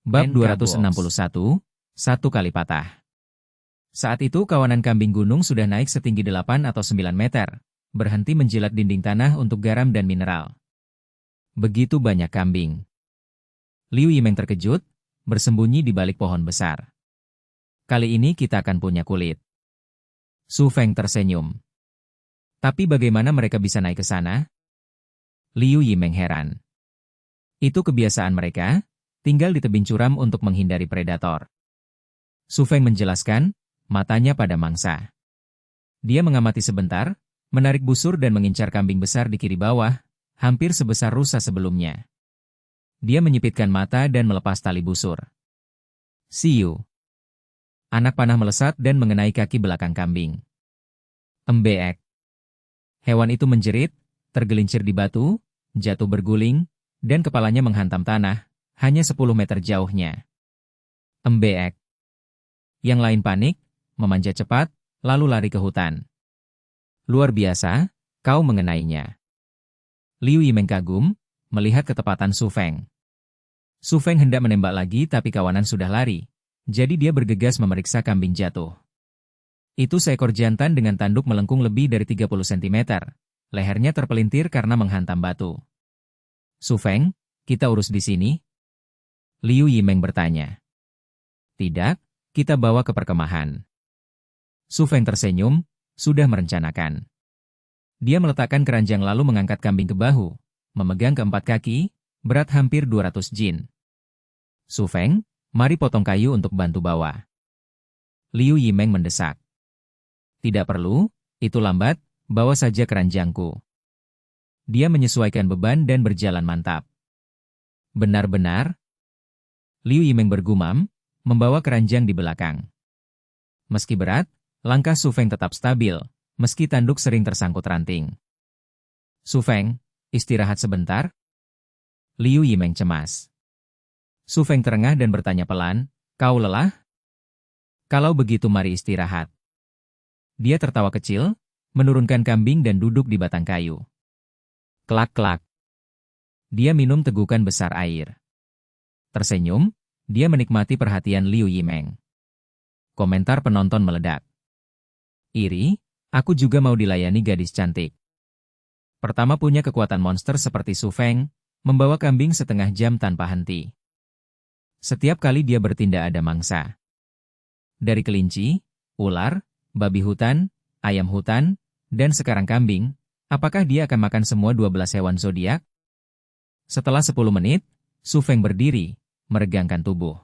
Bab NK 261, satu kali patah. Saat itu kawanan kambing gunung sudah naik setinggi 8 atau 9 meter, berhenti menjilat dinding tanah untuk garam dan mineral. Begitu banyak kambing. Liu Yimeng terkejut, bersembunyi di balik pohon besar. Kali ini kita akan punya kulit. Su Feng tersenyum. Tapi bagaimana mereka bisa naik ke sana? Liu Yimeng heran. Itu kebiasaan mereka, tinggal di tebing curam untuk menghindari predator. Su Feng menjelaskan, matanya pada mangsa. Dia mengamati sebentar, menarik busur dan mengincar kambing besar di kiri bawah, hampir sebesar rusa sebelumnya. Dia menyipitkan mata dan melepas tali busur. Siu. Anak panah melesat dan mengenai kaki belakang kambing. Embeek. Hewan itu menjerit, tergelincir di batu, jatuh berguling, dan kepalanya menghantam tanah, hanya 10 meter jauhnya. Embeek. Yang lain panik, memanjat cepat, lalu lari ke hutan. Luar biasa, kau mengenainya. Liu Yimeng kagum, melihat ketepatan Su Feng. Su Feng hendak menembak lagi tapi kawanan sudah lari, jadi dia bergegas memeriksa kambing jatuh. Itu seekor jantan dengan tanduk melengkung lebih dari 30 cm. Lehernya terpelintir karena menghantam batu. Su Feng, kita urus di sini? Liu Yimeng bertanya. Tidak, kita bawa ke perkemahan. Su Feng tersenyum, sudah merencanakan. Dia meletakkan keranjang lalu mengangkat kambing ke bahu, memegang keempat kaki, berat hampir 200 jin. Su Feng, mari potong kayu untuk bantu bawa. Liu Yimeng mendesak. Tidak perlu, itu lambat, bawa saja keranjangku. Dia menyesuaikan beban dan berjalan mantap. Benar-benar? Liu Yimeng bergumam, membawa keranjang di belakang. Meski berat, langkah Su Feng tetap stabil, meski tanduk sering tersangkut ranting. Su Feng, istirahat sebentar? Liu Yimeng cemas. Su Feng terengah dan bertanya pelan, kau lelah? Kalau begitu mari istirahat. Dia tertawa kecil, menurunkan kambing dan duduk di batang kayu. Klak-klak. Dia minum tegukan besar air. Tersenyum, dia menikmati perhatian Liu Yimeng. Komentar penonton meledak. Iri, aku juga mau dilayani gadis cantik. Pertama punya kekuatan monster seperti Su Feng, membawa kambing setengah jam tanpa henti. Setiap kali dia bertindak ada mangsa. Dari kelinci, ular, babi hutan, ayam hutan, dan sekarang kambing, apakah dia akan makan semua 12 hewan zodiak? Setelah 10 menit, Su Feng berdiri, meregangkan tubuh.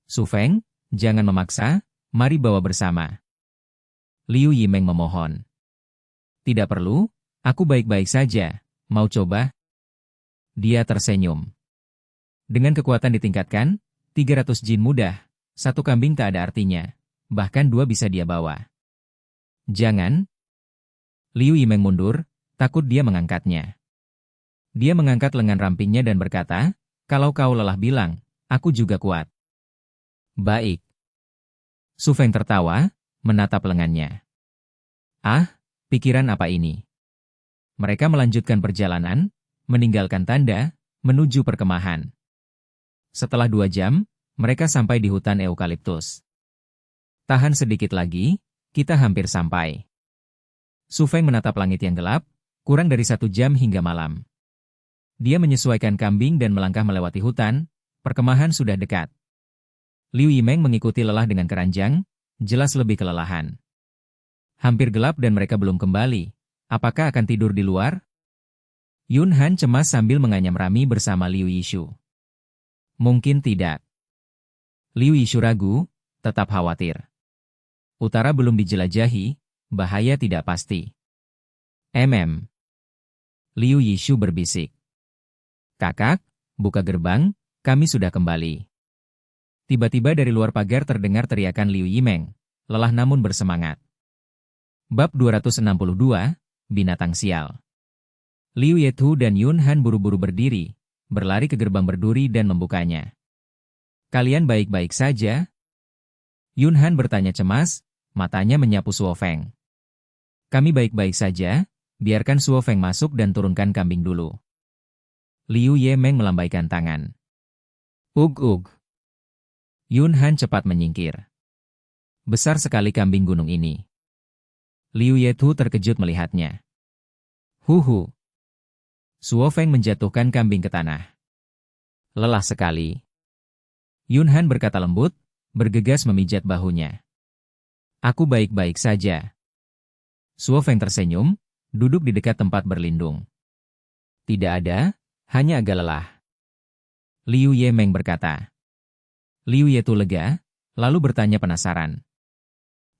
Su Feng, jangan memaksa, mari bawa bersama. Liu Yimeng memohon. Tidak perlu, aku baik-baik saja, mau coba? Dia tersenyum. Dengan kekuatan ditingkatkan, 300 jin mudah, satu kambing tak ada artinya, bahkan 2 bisa dia bawa. Jangan. Liu Yimeng mundur, takut dia mengangkatnya. Dia mengangkat lengan rampingnya dan berkata, kalau kau lelah bilang, aku juga kuat. Baik. Su Feng tertawa, menatap lengannya. Ah, pikiran apa ini? Mereka melanjutkan perjalanan, meninggalkan tanda, menuju perkemahan. Setelah 2 jam, mereka sampai di hutan eukaliptus. Tahan sedikit lagi, kita hampir sampai. Su Feng menatap langit yang gelap, kurang dari 1 jam hingga malam. Dia menyesuaikan kambing dan melangkah melewati hutan, perkemahan sudah dekat. Liu Yimeng mengikuti lelah dengan keranjang, jelas lebih kelelahan. Hampir gelap dan mereka belum kembali, apakah akan tidur di luar? Yun Han cemas sambil menganyam Rami bersama Liu Yishu. Mungkin tidak. Liu Yishu ragu, tetap khawatir. Utara belum dijelajahi, bahaya tidak pasti. Liu Yishu berbisik. Kakak, buka gerbang, kami sudah kembali. Tiba-tiba dari luar pagar terdengar teriakan Liu Yimeng, lelah namun bersemangat. Bab 262, Binatang Sial. Liu Yethu dan Yun Han buru-buru berdiri, berlari ke gerbang berduri dan membukanya. Kalian baik-baik saja? Yun Han bertanya cemas, matanya menyapu Su Feng. Kami baik-baik saja, biarkan Su Feng masuk dan turunkan kambing dulu. Liu Yimeng melambaikan tangan. Ug. Yun Han cepat menyingkir. Besar sekali kambing gunung ini. Liu Yetu terkejut melihatnya. Huhu. Suo Feng menjatuhkan kambing ke tanah. Lelah sekali. Yun Han berkata lembut, bergegas memijat bahunya. Aku baik-baik saja. Suo Feng tersenyum, duduk di dekat tempat berlindung. Tidak ada, hanya agak lelah. Liu Yemeng berkata. Liu Yetu lega, lalu bertanya penasaran.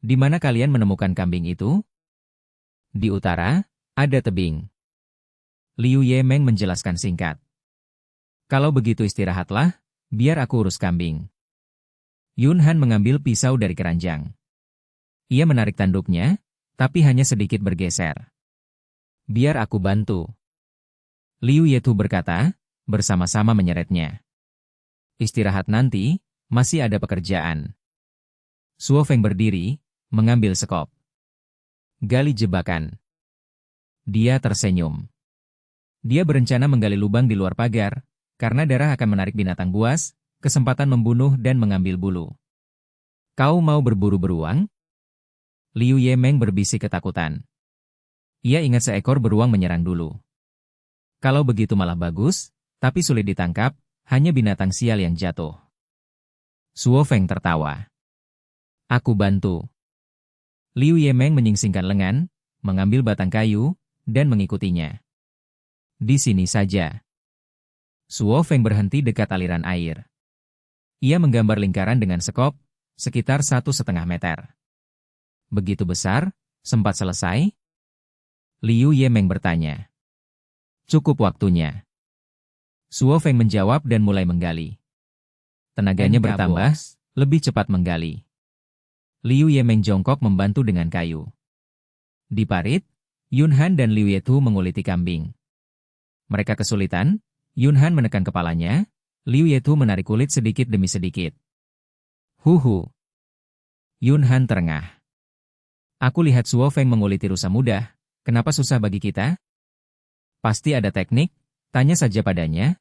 Di mana kalian menemukan kambing itu? Di utara, ada tebing. Liu Yemeng menjelaskan singkat. Kalau begitu istirahatlah, biar aku urus kambing. Yun Han mengambil pisau dari keranjang. Ia menarik tanduknya, tapi hanya sedikit bergeser. Biar aku bantu. Liu Yetu berkata, bersama-sama menyeretnya. Istirahat nanti, masih ada pekerjaan. Suo Feng berdiri, mengambil sekop. Gali jebakan. Dia tersenyum. Dia berencana menggali lubang di luar pagar, karena darah akan menarik binatang buas, kesempatan membunuh dan mengambil bulu. Kau mau berburu beruang? Liu Yemeng berbisik ketakutan. Ia ingat seekor beruang menyerang dulu. Kalau begitu malah bagus, tapi sulit ditangkap, hanya binatang sial yang jatuh. Suo Feng tertawa. Aku bantu. Liu Yemeng menyingsingkan lengan, mengambil batang kayu, dan mengikutinya. Di sini saja. Suo Feng berhenti dekat aliran air. Ia menggambar lingkaran dengan sekop, sekitar 1,5 meter. Begitu besar, sempat selesai? Liu Yemeng bertanya. Cukup waktunya. Suo Feng menjawab dan mulai menggali. Tenaganya bertambah, lebih cepat menggali. Liu Yemeng jongkok membantu dengan kayu. Di parit, Yun Han dan Liu Yetu menguliti kambing. Mereka kesulitan, Yun Han menekan kepalanya, Liu Yetu menarik kulit sedikit demi sedikit. Huhu. Yun Han terengah. Aku lihat Suo Feng menguliti rusa mudah, kenapa susah bagi kita? Pasti ada teknik, tanya saja padanya.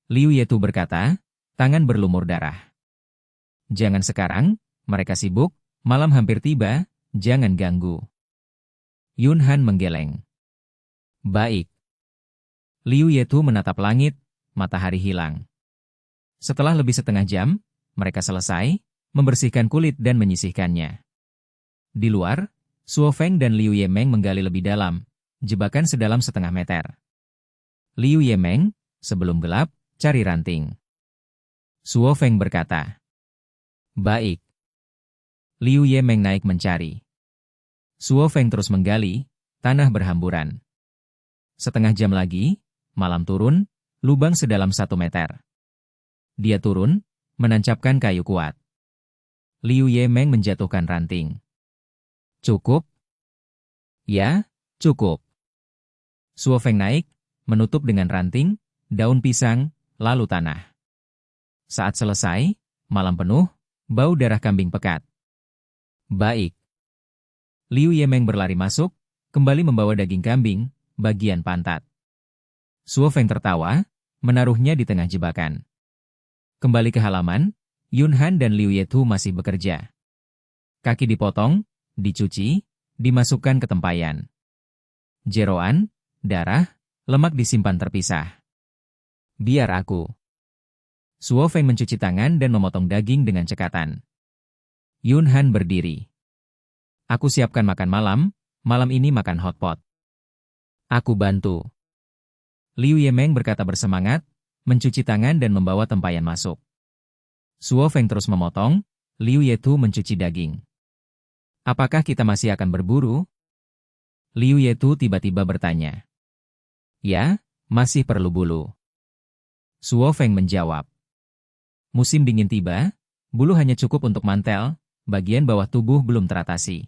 Liu Yetu berkata, tangan berlumur darah. Jangan sekarang, mereka sibuk, malam hampir tiba, jangan ganggu. Yun Han menggeleng. Baik. Liu Yetu menatap langit, matahari hilang. Setelah lebih setengah jam, mereka selesai, membersihkan kulit dan menyisihkannya. Di luar, Suo Feng dan Liu Yemeng menggali lebih dalam, jebakan sedalam 0,5 meter. Liu Yemeng, sebelum gelap, cari ranting. Suo Feng berkata. Baik. Liu Yemeng naik mencari. Suo Feng terus menggali, tanah berhamburan. Setengah jam lagi, malam turun, lubang sedalam 1 meter. Dia turun, menancapkan kayu kuat. Liu Yemeng menjatuhkan ranting. Cukup? Ya, cukup. Suo Feng naik, menutup dengan ranting, daun pisang, lalu tanah. Saat selesai, malam penuh, bau darah kambing pekat. Baik. Liu Yemeng berlari masuk, kembali membawa daging kambing, bagian pantat. Suo Feng tertawa, menaruhnya di tengah jebakan. Kembali ke halaman, Yun Han dan Liu Yetu masih bekerja. Kaki dipotong, dicuci, dimasukkan ke tempayan. Jeroan, darah, lemak disimpan terpisah. Biar aku. Suo Feng mencuci tangan dan memotong daging dengan cekatan. Yun Han berdiri. Aku siapkan makan malam, malam ini makan hotpot. Aku bantu. Liu Yemeng berkata bersemangat, mencuci tangan dan membawa tempayan masuk. Suo Feng terus memotong, Liu Yetu mencuci daging. Apakah kita masih akan berburu? Liu Yetu tiba-tiba bertanya. Ya, masih perlu bulu. Suo Feng menjawab. Musim dingin tiba, bulu hanya cukup untuk mantel, bagian bawah tubuh belum teratasi.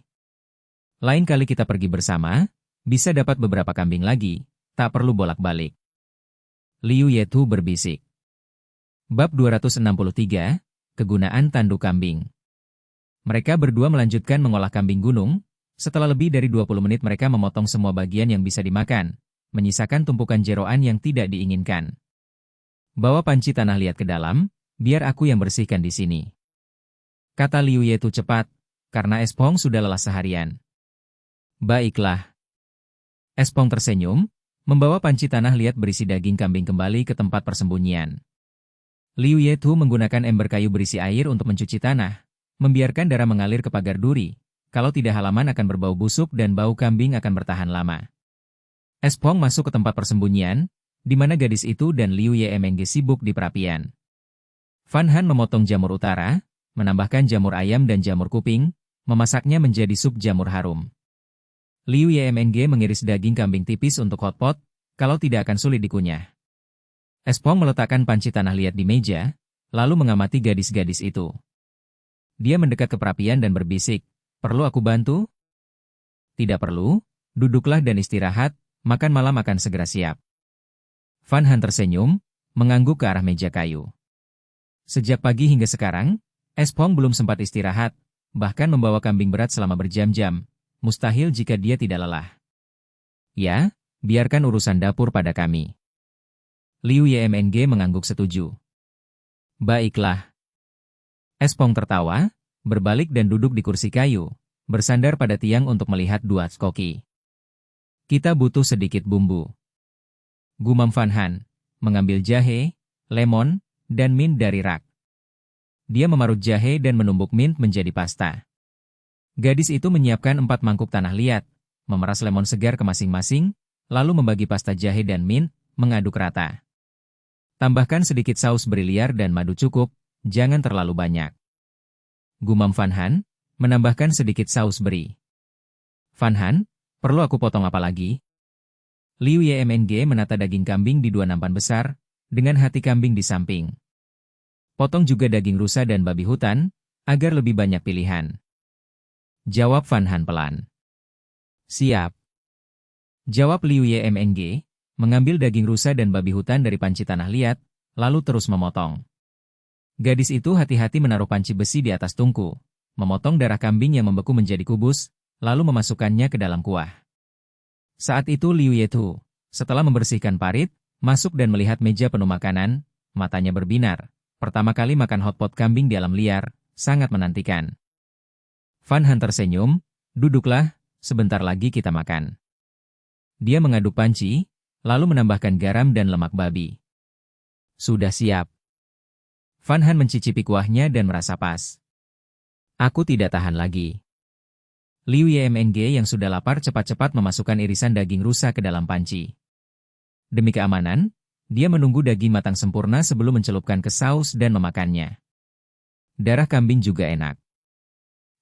Lain kali kita pergi bersama, bisa dapat beberapa kambing lagi, tak perlu bolak-balik. Liu Yetu berbisik. Bab 263, Kegunaan Tanduk Kambing. Mereka berdua melanjutkan mengolah kambing gunung, setelah lebih dari 20 menit mereka memotong semua bagian yang bisa dimakan, menyisakan tumpukan jeroan yang tidak diinginkan. Bawa panci tanah liat ke dalam, biar aku yang bersihkan di sini. Kata Liu Ye Tu cepat, karena Espong sudah lelah seharian. Baiklah. Espong tersenyum, membawa panci tanah liat berisi daging kambing kembali ke tempat persembunyian. Liu Ye Tu menggunakan ember kayu berisi air untuk mencuci tanah, membiarkan darah mengalir ke pagar duri. Kalau tidak halaman akan berbau busuk dan bau kambing akan bertahan lama. Espong masuk ke tempat persembunyian, di mana gadis itu dan Liu Yemeng sibuk di perapian. Fan Han memotong jamur utara, menambahkan jamur ayam dan jamur kuping, memasaknya menjadi sup jamur harum. Liu Yemeng mengiris daging kambing tipis untuk hotpot, kalau tidak akan sulit dikunyah. Espong meletakkan panci tanah liat di meja, lalu mengamati gadis-gadis itu. Dia mendekat ke perapian dan berbisik, "Perlu aku bantu?" "Tidak perlu, duduklah dan istirahat, makan malam akan segera siap." Fan Han tersenyum, mengangguk ke arah meja kayu. Sejak pagi hingga sekarang, Espong belum sempat istirahat, bahkan membawa kambing berat selama berjam-jam, mustahil jika dia tidak lelah. "Ya, biarkan urusan dapur pada kami." Liu Yemeng mengangguk setuju. "Baiklah." Espong tertawa, berbalik dan duduk di kursi kayu, bersandar pada tiang untuk melihat dua skoki. "Kita butuh sedikit bumbu," gumam Fan Han, mengambil jahe, lemon, dan mint dari rak. Dia memarut jahe dan menumbuk mint menjadi pasta. Gadis itu menyiapkan 4 mangkuk tanah liat, memeras lemon segar ke masing-masing, lalu membagi pasta jahe dan mint, mengaduk rata. "Tambahkan sedikit saus beri liar dan madu cukup, jangan terlalu banyak," gumam Fan Han, menambahkan sedikit saus beri. "Fan Han, perlu aku potong apa lagi?" Liu Yemeng menata daging kambing di 2 nampan besar, dengan hati kambing di samping. "Potong juga daging rusa dan babi hutan, agar lebih banyak pilihan," jawab Fan Han pelan. "Siap," jawab Liu Yemeng, mengambil daging rusa dan babi hutan dari panci tanah liat, lalu terus memotong. Gadis itu hati-hati menaruh panci besi di atas tungku, memotong darah kambing yang membeku menjadi kubus, lalu memasukkannya ke dalam kuah. Saat itu Liu Ye Tu, setelah membersihkan parit, masuk dan melihat meja penuh makanan, matanya berbinar. Pertama kali makan hotpot kambing di alam liar, sangat menantikan. Fan Han tersenyum, "Duduklah, sebentar lagi kita makan." Dia mengaduk panci, lalu menambahkan garam dan lemak babi. "Sudah siap." Fan Han mencicipi kuahnya dan merasa pas. "Aku tidak tahan lagi." Liu Yemeng yang sudah lapar cepat-cepat memasukkan irisan daging rusa ke dalam panci. Demi keamanan, dia menunggu daging matang sempurna sebelum mencelupkan ke saus dan memakannya. Darah kambing juga enak.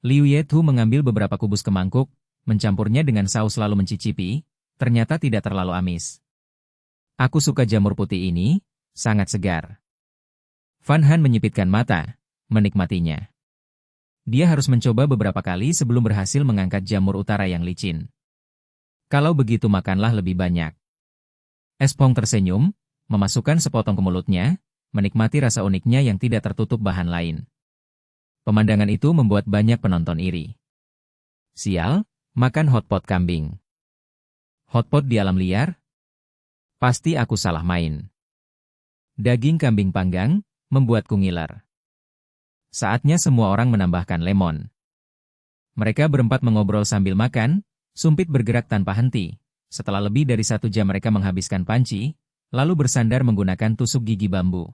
Liu Ye Tu mengambil beberapa kubus ke mangkuk, mencampurnya dengan saus lalu mencicipi, ternyata tidak terlalu amis. "Aku suka jamur putih ini, sangat segar." Fan Han menyipitkan mata, menikmatinya. Dia harus mencoba beberapa kali sebelum berhasil mengangkat jamur utara yang licin. "Kalau begitu makanlah lebih banyak." Espong tersenyum, memasukkan sepotong ke mulutnya, menikmati rasa uniknya yang tidak tertutup bahan lain. Pemandangan itu membuat banyak penonton iri. "Sial, makan hotpot kambing. Hotpot di alam liar? Pasti aku salah main." Daging kambing panggang membuatku ngiler. Saatnya semua orang menambahkan lemon. Mereka berempat mengobrol sambil makan, sumpit bergerak tanpa henti. Setelah lebih dari 1 jam mereka menghabiskan panci, lalu bersandar menggunakan tusuk gigi bambu.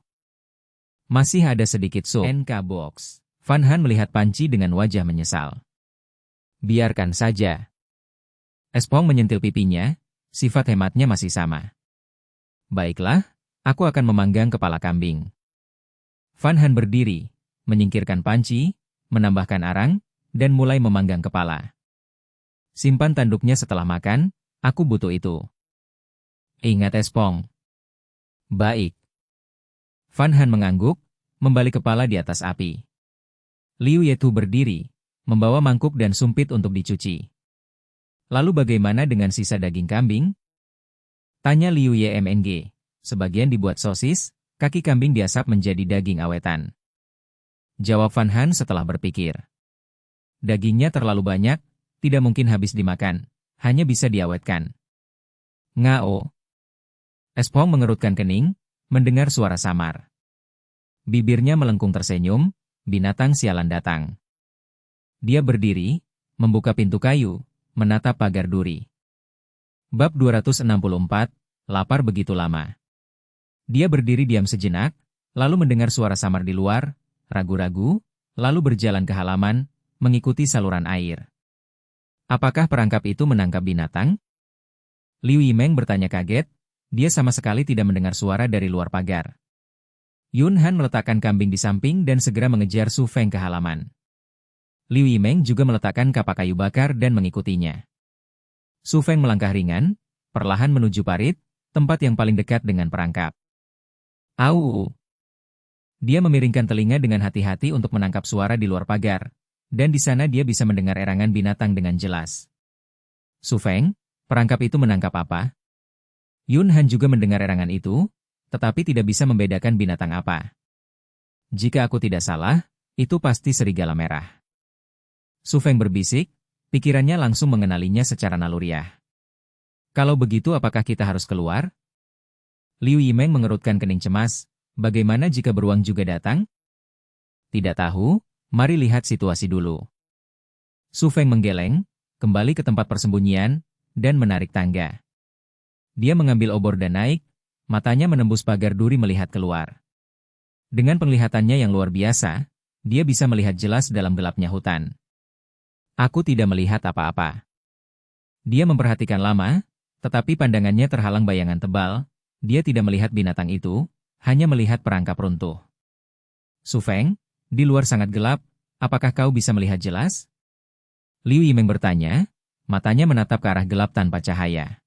"Masih ada sedikit sup." NK Box. Fan Han melihat panci dengan wajah menyesal. "Biarkan saja." Espong menyentil pipinya, sifat hematnya masih sama. "Baiklah, aku akan memanggang kepala kambing." Fan Han berdiri, menyingkirkan panci, menambahkan arang, dan mulai memanggang kepala. "Simpan tanduknya setelah makan, aku butuh itu." "Ingat Espong." "Baik." Fan Han mengangguk, membalik kepala di atas api. Liu Ye Tu berdiri, membawa mangkuk dan sumpit untuk dicuci. "Lalu bagaimana dengan sisa daging kambing?" tanya Liu Yemeng. "Sebagian dibuat sosis, kaki kambing diasap menjadi daging awetan." Jawab Fan Han setelah berpikir. "Dagingnya terlalu banyak, tidak mungkin habis dimakan, hanya bisa diawetkan." "Ngao." Espong mengerutkan kening, mendengar suara samar. Bibirnya melengkung tersenyum, binatang sialan datang. Dia berdiri, membuka pintu kayu, menatap pagar duri. Bab 264, lapar begitu lama. Dia berdiri diam sejenak, lalu mendengar suara samar di luar, ragu-ragu, lalu berjalan ke halaman, mengikuti saluran air. Apakah perangkap itu menangkap binatang? Liu Yimeng bertanya kaget, dia sama sekali tidak mendengar suara dari luar pagar. Yun Han meletakkan kambing di samping dan segera mengejar Su Feng ke halaman. Liu Yimeng juga meletakkan kapak kayu bakar dan mengikutinya. Su Feng melangkah ringan, perlahan menuju parit, tempat yang paling dekat dengan perangkap. Au! Dia memiringkan telinga dengan hati-hati untuk menangkap suara di luar pagar, dan di sana dia bisa mendengar erangan binatang dengan jelas. Su Feng, perangkap itu menangkap apa? Yun Han juga mendengar erangan itu, tetapi tidak bisa membedakan binatang apa. Jika aku tidak salah, itu pasti serigala merah. Su Feng berbisik, pikirannya langsung mengenalinya secara naluriah. Kalau begitu apakah kita harus keluar? Liu Yimeng mengerutkan kening cemas, bagaimana jika beruang juga datang? Tidak tahu, mari lihat situasi dulu. Su Feng menggeleng, kembali ke tempat persembunyian, dan menarik tangga. Dia mengambil obor dan naik, matanya menembus pagar duri melihat keluar. Dengan penglihatannya yang luar biasa, dia bisa melihat jelas dalam gelapnya hutan. Aku tidak melihat apa-apa. Dia memperhatikan lama, tetapi pandangannya terhalang bayangan tebal, dia tidak melihat binatang itu, hanya melihat perangkap runtuh. Su Feng, di luar sangat gelap, apakah kau bisa melihat jelas? Liu Yimeng bertanya, matanya menatap ke arah gelap tanpa cahaya.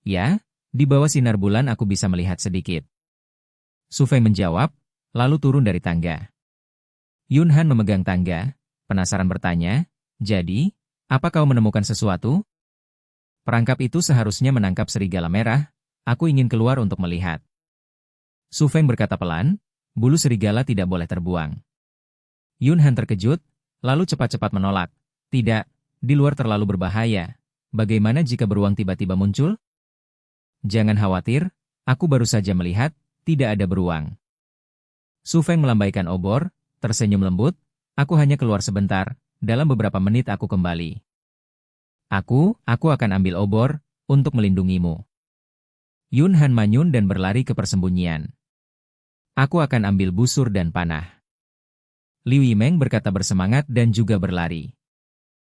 Ya, di bawah sinar bulan aku bisa melihat sedikit. Su Feng menjawab, lalu turun dari tangga. Yun Han memegang tangga, penasaran bertanya, jadi, apa kau menemukan sesuatu? Perangkap itu seharusnya menangkap serigala merah, aku ingin keluar untuk melihat. Su Feng berkata pelan, bulu serigala tidak boleh terbuang. Yun Han terkejut, lalu cepat-cepat menolak, tidak, di luar terlalu berbahaya, bagaimana jika beruang tiba-tiba muncul? Jangan khawatir, aku baru saja melihat, tidak ada beruang. Su Feng melambaikan obor, tersenyum lembut, aku hanya keluar sebentar, dalam beberapa menit aku kembali. Aku akan ambil obor, untuk melindungimu. Yun Han manyun dan berlari ke persembunyian. Aku akan ambil busur dan panah. Liu Yimeng berkata bersemangat dan juga berlari.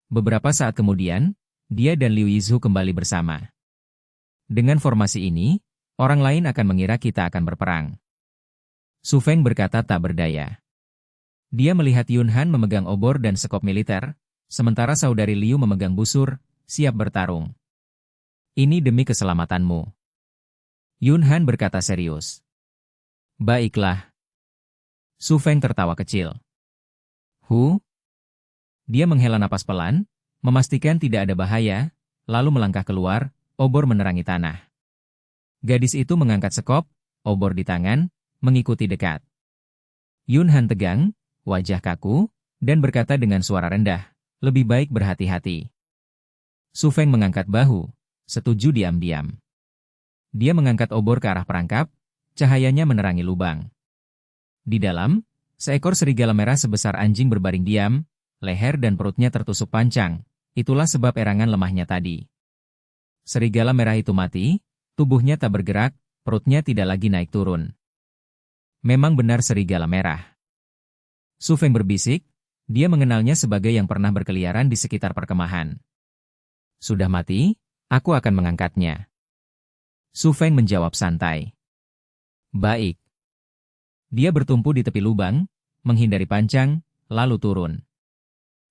Beberapa saat kemudian, dia dan Liu Yizhu kembali bersama. Dengan formasi ini, orang lain akan mengira kita akan berperang. Su Feng berkata tak berdaya. Dia melihat Yun Han memegang obor dan sekop militer, sementara saudari Liu memegang busur, siap bertarung. Ini demi keselamatanmu. Yun Han berkata serius. Baiklah. Su Feng tertawa kecil. Dia menghela napas pelan, memastikan tidak ada bahaya, lalu melangkah keluar, obor menerangi tanah. Gadis itu mengangkat sekop, obor di tangan, mengikuti dekat. Yun Han tegang, wajah kaku, dan berkata dengan suara rendah, lebih baik berhati-hati. Su Feng mengangkat bahu, setuju diam-diam. Dia mengangkat obor ke arah perangkap, cahayanya menerangi lubang. Di dalam, seekor serigala merah sebesar anjing berbaring diam, leher dan perutnya tertusuk pancang, itulah sebab erangan lemahnya tadi. Serigala merah itu mati, tubuhnya tak bergerak, perutnya tidak lagi naik turun. Memang benar serigala merah. Su Feng berbisik, dia mengenalnya sebagai yang pernah berkeliaran di sekitar perkemahan. Sudah mati, aku akan mengangkatnya. Su Feng menjawab santai. Baik. Dia bertumpu di tepi lubang, menghindari pancang, lalu turun.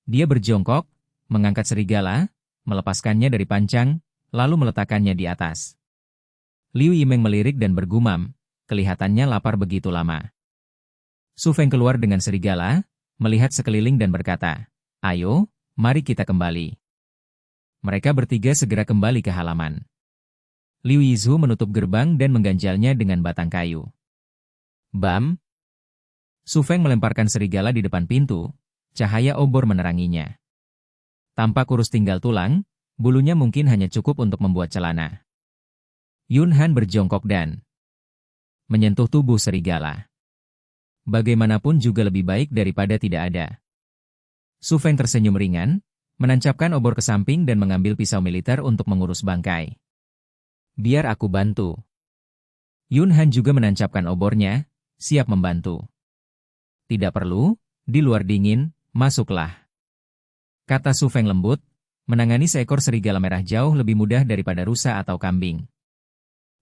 Dia berjongkok, mengangkat serigala, melepaskannya dari pancang, lalu meletakkannya di atas. Liu Yimeng melirik dan bergumam, kelihatannya lapar begitu lama. Su Feng keluar dengan serigala, melihat sekeliling dan berkata, ayo, mari kita kembali. Mereka bertiga segera kembali ke halaman. Liu Yizhu menutup gerbang dan mengganjalnya dengan batang kayu. Bam! Su Feng melemparkan serigala di depan pintu, cahaya obor meneranginya. Tanpa kurus tinggal tulang, bulunya mungkin hanya cukup untuk membuat celana. Yun Han berjongkok dan menyentuh tubuh serigala. Bagaimanapun juga lebih baik daripada tidak ada. Su Feng tersenyum ringan, menancapkan obor ke samping dan mengambil pisau militer untuk mengurus bangkai. Biar aku bantu. Yun Han juga menancapkan obornya, siap membantu. Tidak perlu, di luar dingin, masuklah. Kata Su Feng lembut, menangani seekor serigala merah jauh lebih mudah daripada rusa atau kambing.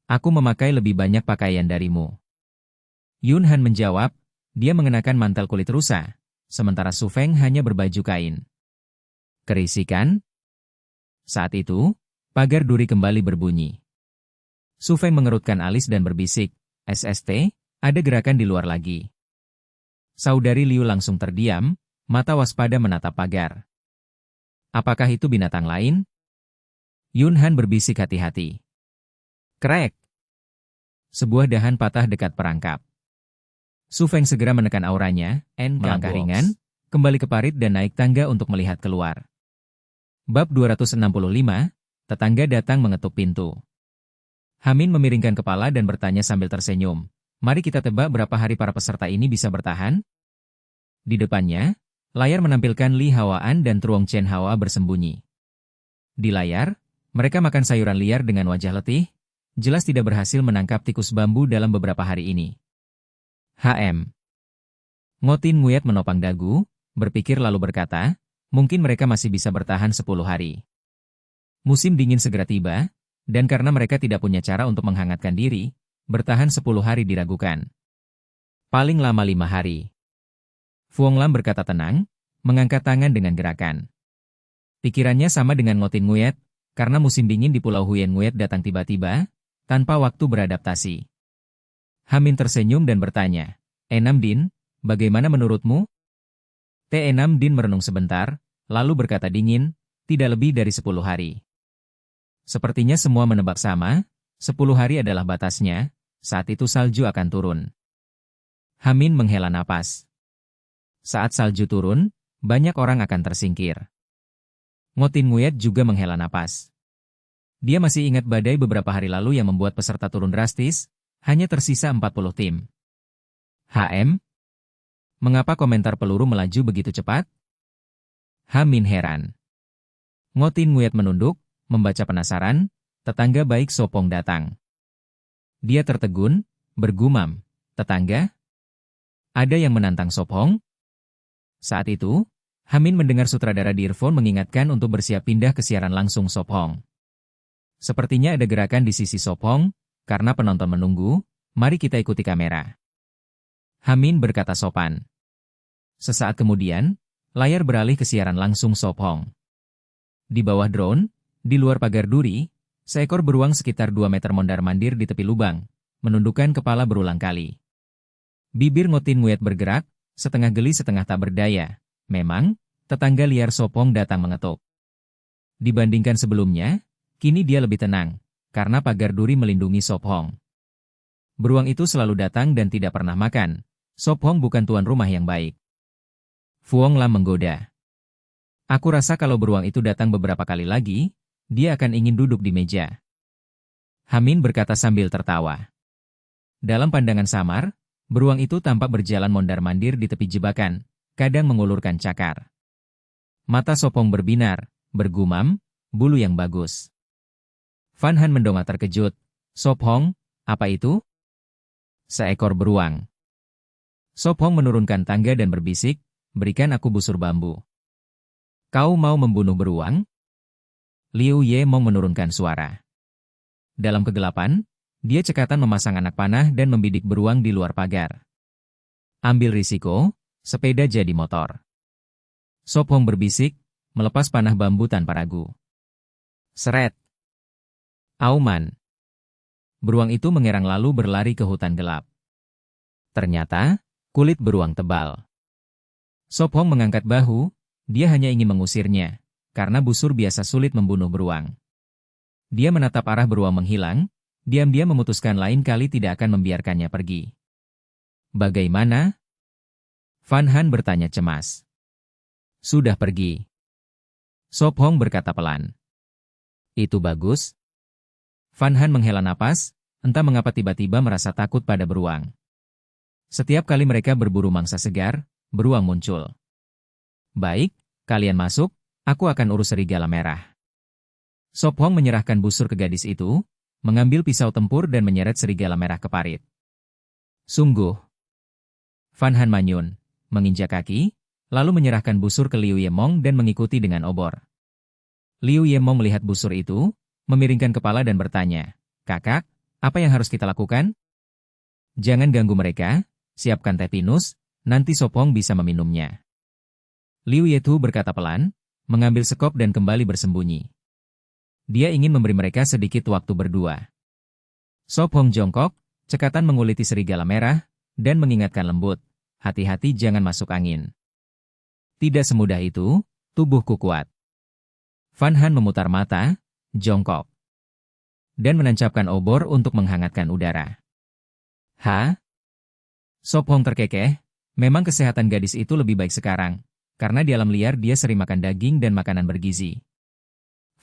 Aku memakai lebih banyak pakaian darimu. Yun Han menjawab, dia mengenakan mantel kulit rusa, sementara Su Feng hanya berbaju kain. Kerisikan? Saat itu, pagar duri kembali berbunyi. Su Feng mengerutkan alis dan berbisik, SST, ada gerakan di luar lagi. Saudari Liu langsung terdiam, mata waspada menatap pagar. Apakah itu binatang lain? Yun Han berbisik hati-hati. Krek! Sebuah dahan patah dekat perangkap. Su Feng segera menekan auranya, melangkah ringan, kembali ke parit dan naik tangga untuk melihat keluar. Bab 265, tetangga datang mengetuk pintu. Hamin memiringkan kepala dan bertanya sambil tersenyum. Mari kita tebak berapa hari para peserta ini bisa bertahan? Di depannya, layar menampilkan Li Hawaan dan Truong Chen Hawa bersembunyi. Di layar, mereka makan sayuran liar dengan wajah letih, jelas tidak berhasil menangkap tikus bambu dalam beberapa hari ini. Ngotin Nguyat menopang dagu, berpikir lalu berkata, mungkin mereka masih bisa bertahan 10 hari. Musim dingin segera tiba, dan karena mereka tidak punya cara untuk menghangatkan diri, bertahan 10 hari diragukan. Paling lama 5 hari. Fuong Lam berkata tenang, mengangkat tangan dengan gerakan. Pikirannya sama dengan Ngotin Nguyat, karena musim dingin di Pulau Huyen Nguyat datang tiba-tiba, tanpa waktu beradaptasi. Hamin tersenyum dan bertanya, Enam Din, bagaimana menurutmu? Enam Din merenung sebentar, lalu berkata dingin, tidak lebih dari 10 hari. Sepertinya semua menebak sama, 10 hari adalah batasnya, saat itu salju akan turun. Hamin menghela napas. Saat salju turun, banyak orang akan tersingkir. Ngotin Nguyat juga menghela napas. Dia masih ingat badai beberapa hari lalu yang membuat peserta turun drastis, hanya tersisa 40 tim. Mengapa komentar peluru melaju begitu cepat? Hamin heran. Ngotin Nguyat menunduk, membaca penasaran, tetangga baik Sopong datang. Dia tertegun, bergumam, tetangga? Ada yang menantang Sopong? Saat itu, Hamin mendengar sutradara di earphone mengingatkan untuk bersiap pindah ke siaran langsung Sopong. Sepertinya ada gerakan di sisi Sopong, karena penonton menunggu, mari kita ikuti kamera. Hamin berkata sopan. Sesaat kemudian, layar beralih ke siaran langsung Sopong. Di bawah drone, di luar pagar duri, seekor beruang sekitar 2 meter mondar-mandir di tepi lubang, menundukkan kepala berulang kali. Bibir Ngotin Nguyat bergerak, setengah geli setengah tak berdaya. Memang, tetangga liar Sopong datang mengetuk. Dibandingkan sebelumnya, kini dia lebih tenang, karena pagar duri melindungi Sopong. Beruang itu selalu datang dan tidak pernah makan. Sopong bukan tuan rumah yang baik. Fuong Lam menggoda. Aku rasa kalau beruang itu datang beberapa kali lagi, dia akan ingin duduk di meja. Hamin berkata sambil tertawa. Dalam pandangan samar, beruang itu tampak berjalan mondar-mandir di tepi jebakan, kadang mengulurkan cakar. Mata Sopong berbinar, bergumam, bulu yang bagus. Van Han mendongak terkejut. Sopong, apa itu? Seekor beruang. Sopong menurunkan tangga dan berbisik, berikan aku busur bambu. Kau mau membunuh beruang? Liu Ye Mong menurunkan suara. Dalam kegelapan, dia cekatan memasang anak panah dan membidik beruang di luar pagar. Ambil risiko, sepeda jadi motor. Sopong berbisik, melepas panah bambu tanpa ragu. Seret. Auman. Beruang itu mengerang lalu berlari ke hutan gelap. Ternyata, kulit beruang tebal. Sopong mengangkat bahu, dia hanya ingin mengusirnya, karena busur biasa sulit membunuh beruang. Dia menatap arah beruang menghilang, diam-diam memutuskan lain kali tidak akan membiarkannya pergi. Bagaimana? Van Han bertanya cemas. Sudah pergi. Sopong berkata pelan. Itu bagus. Van Han menghela napas, entah mengapa tiba-tiba merasa takut pada beruang. Setiap kali mereka berburu mangsa segar, beruang muncul. Baik, kalian masuk, aku akan urus serigala merah. Sop Hong menyerahkan busur ke gadis itu, mengambil pisau tempur dan menyeret serigala merah ke parit. Sungguh. Fan Han manyun, menginjak kaki, lalu menyerahkan busur ke Liu Yemong dan mengikuti dengan obor. Liu Yemong melihat busur itu, memiringkan kepala dan bertanya, "Kakak, apa yang harus kita lakukan?" "Jangan ganggu mereka, siapkan teh pinus, nanti Sop Hong bisa meminumnya." Liu Yetu berkata pelan, mengambil sekop dan kembali bersembunyi. Dia ingin memberi mereka sedikit waktu berdua. Sop Hong jongkok, cekatan menguliti serigala merah, dan mengingatkan lembut, "Hati-hati jangan masuk angin." Tidak semudah itu, tubuhku kuat. Fan Han memutar mata, jongkok, dan menancapkan obor untuk menghangatkan udara. "Hah?" Sop Hong terkekeh, memang kesehatan gadis itu lebih baik sekarang, karena di alam liar dia sering makan daging dan makanan bergizi.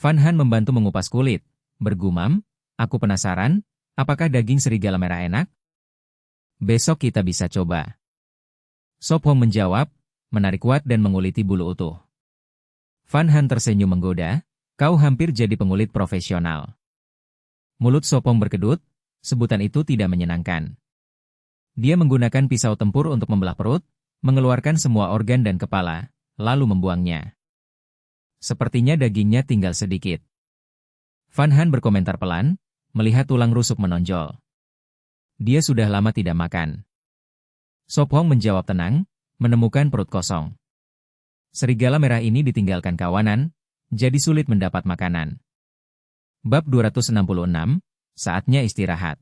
Fan Han membantu mengupas kulit, bergumam, "Aku penasaran, apakah daging serigala merah enak? Besok kita bisa coba." Sop Hong menjawab, menarik kuat dan menguliti bulu utuh. Fan Han tersenyum menggoda, "Kau hampir jadi pengulit profesional." Mulut Sop Hong berkedut, sebutan itu tidak menyenangkan. Dia menggunakan pisau tempur untuk membelah perut, mengeluarkan semua organ dan kepala, lalu membuangnya. Sepertinya dagingnya tinggal sedikit. Fan Han berkomentar pelan, melihat tulang rusuk menonjol. Dia sudah lama tidak makan. Sop Hong menjawab tenang, menemukan perut kosong. Serigala merah ini ditinggalkan kawanan, jadi sulit mendapat makanan. Bab 266, saatnya istirahat.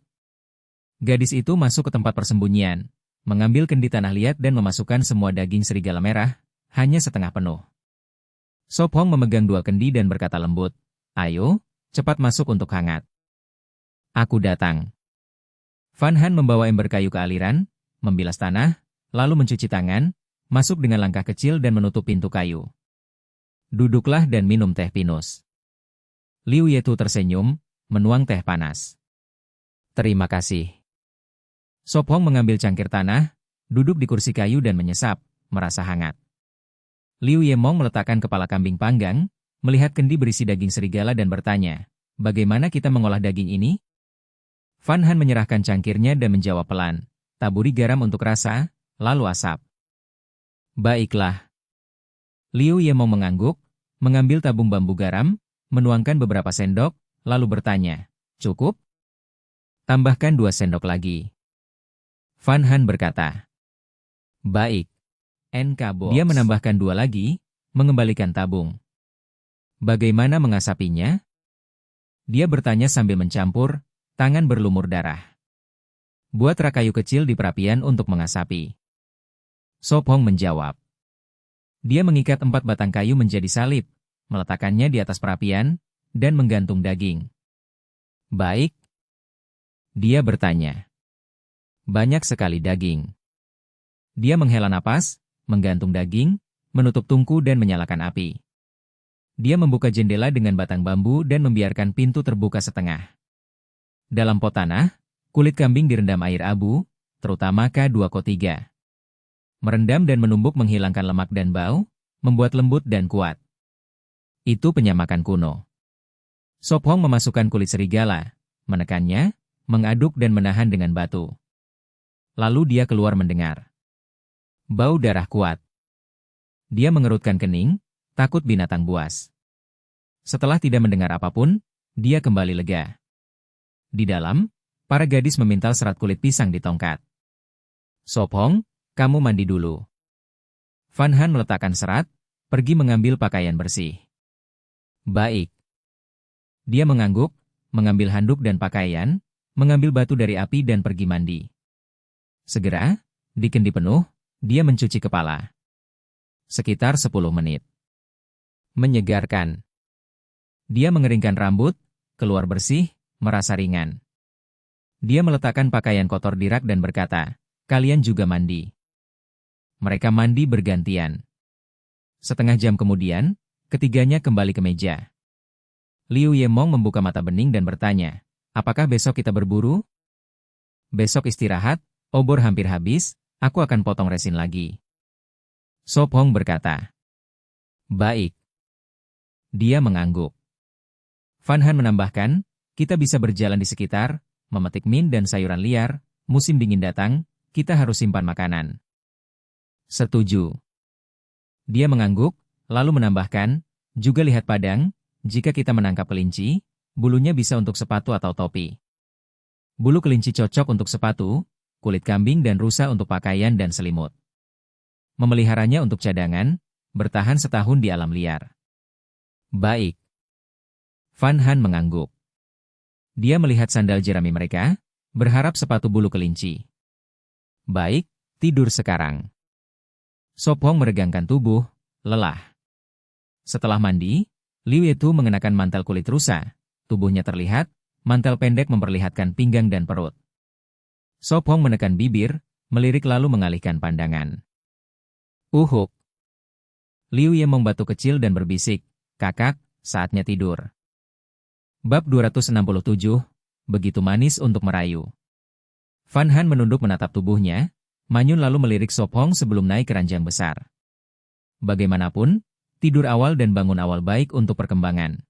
Gadis itu masuk ke tempat persembunyian, mengambil kendi tanah liat dan memasukkan semua daging serigala merah, hanya setengah penuh. Sop Hong memegang dua kendi dan berkata lembut, "Ayo, cepat masuk untuk hangat." "Aku datang." Fan Han membawa ember kayu ke aliran, membilas tanah, lalu mencuci tangan, masuk dengan langkah kecil dan menutup pintu kayu. "Duduklah dan minum teh pinus." Liu Yetu tersenyum, menuang teh panas. "Terima kasih." Sop Hong mengambil cangkir tanah, duduk di kursi kayu dan menyesap, merasa hangat. Liu Yemong meletakkan kepala kambing panggang, melihat kendi berisi daging serigala dan bertanya, "Bagaimana kita mengolah daging ini?" Fan Han menyerahkan cangkirnya dan menjawab pelan, "Taburi garam untuk rasa, lalu asap." "Baiklah." Liu Yemong mengangguk, mengambil tabung bambu garam, menuangkan beberapa sendok, lalu bertanya, "Cukup?" "Tambahkan 2 sendok lagi." Fan Han berkata, "Baik." Dia menambahkan 2 lagi, mengembalikan tabung. "Bagaimana mengasapinya?" Dia bertanya sambil mencampur, tangan berlumur darah. "Buat rak kayu kecil di perapian untuk mengasapi." Sop Hong menjawab. Dia mengikat 4 batang kayu menjadi salib, meletakkannya di atas perapian, dan menggantung daging. "Baik?" Dia bertanya. "Banyak sekali daging." Dia menghela napas, menggantung daging, menutup tungku dan menyalakan api. Dia membuka jendela dengan batang bambu dan membiarkan pintu terbuka setengah. Dalam pot tanah, kulit kambing direndam air abu, terutama K2CO3. Merendam dan menumbuk menghilangkan lemak dan bau, membuat lembut dan kuat. Itu penyamakan kuno. Sop Hong memasukkan kulit serigala, menekannya, mengaduk dan menahan dengan batu. Lalu dia keluar mendengar bau darah kuat. Dia mengerutkan kening, takut binatang buas. Setelah tidak mendengar apapun, dia kembali lega. Di dalam, para gadis memintal serat kulit pisang di tongkat. "Sop Hong, kamu mandi dulu." Fan Han meletakkan serat, pergi mengambil pakaian bersih. "Baik." Dia mengangguk, mengambil handuk dan pakaian, mengambil batu dari api dan pergi mandi. Segera, di kendi penuh, dia mencuci kepala. Sekitar 10 menit. Menyegarkan. Dia mengeringkan rambut, keluar bersih, merasa ringan. Dia meletakkan pakaian kotor di rak dan berkata, "Kalian juga mandi." Mereka mandi bergantian. Setengah jam kemudian, ketiganya kembali ke meja. Liu Yemong membuka mata bening dan bertanya, apakah besok kita berburu? Besok istirahat, obor hampir habis, aku akan potong resin lagi. Sop Hong berkata. Baik. Dia mengangguk. Van Han menambahkan, kita bisa berjalan di sekitar, memetik min dan sayuran liar, musim dingin datang, kita harus simpan makanan. Setuju. Dia mengangguk, lalu menambahkan, juga lihat padang, jika kita menangkap kelinci, bulunya bisa untuk sepatu atau topi. Bulu kelinci cocok untuk sepatu, kulit kambing dan rusa untuk pakaian dan selimut. Memeliharanya untuk cadangan, bertahan setahun di alam liar. Baik. Van Han mengangguk. Dia melihat sandal jerami mereka, berharap sepatu bulu kelinci. Baik, tidur sekarang. Sop Hong meregangkan tubuh, lelah. Setelah mandi, Liu Yetu mengenakan mantel kulit rusa. Tubuhnya terlihat, mantel pendek memperlihatkan pinggang dan perut. Sop Hong menekan bibir, melirik lalu mengalihkan pandangan. Uhuk. Liu Ye membatu kecil dan berbisik, kakak, saatnya tidur. Bab 267, begitu manis untuk merayu. Van Han menunduk menatap tubuhnya, manyun lalu melirik Sop Hong sebelum naik ke ranjang besar. Bagaimanapun, tidur awal dan bangun awal baik untuk perkembangan.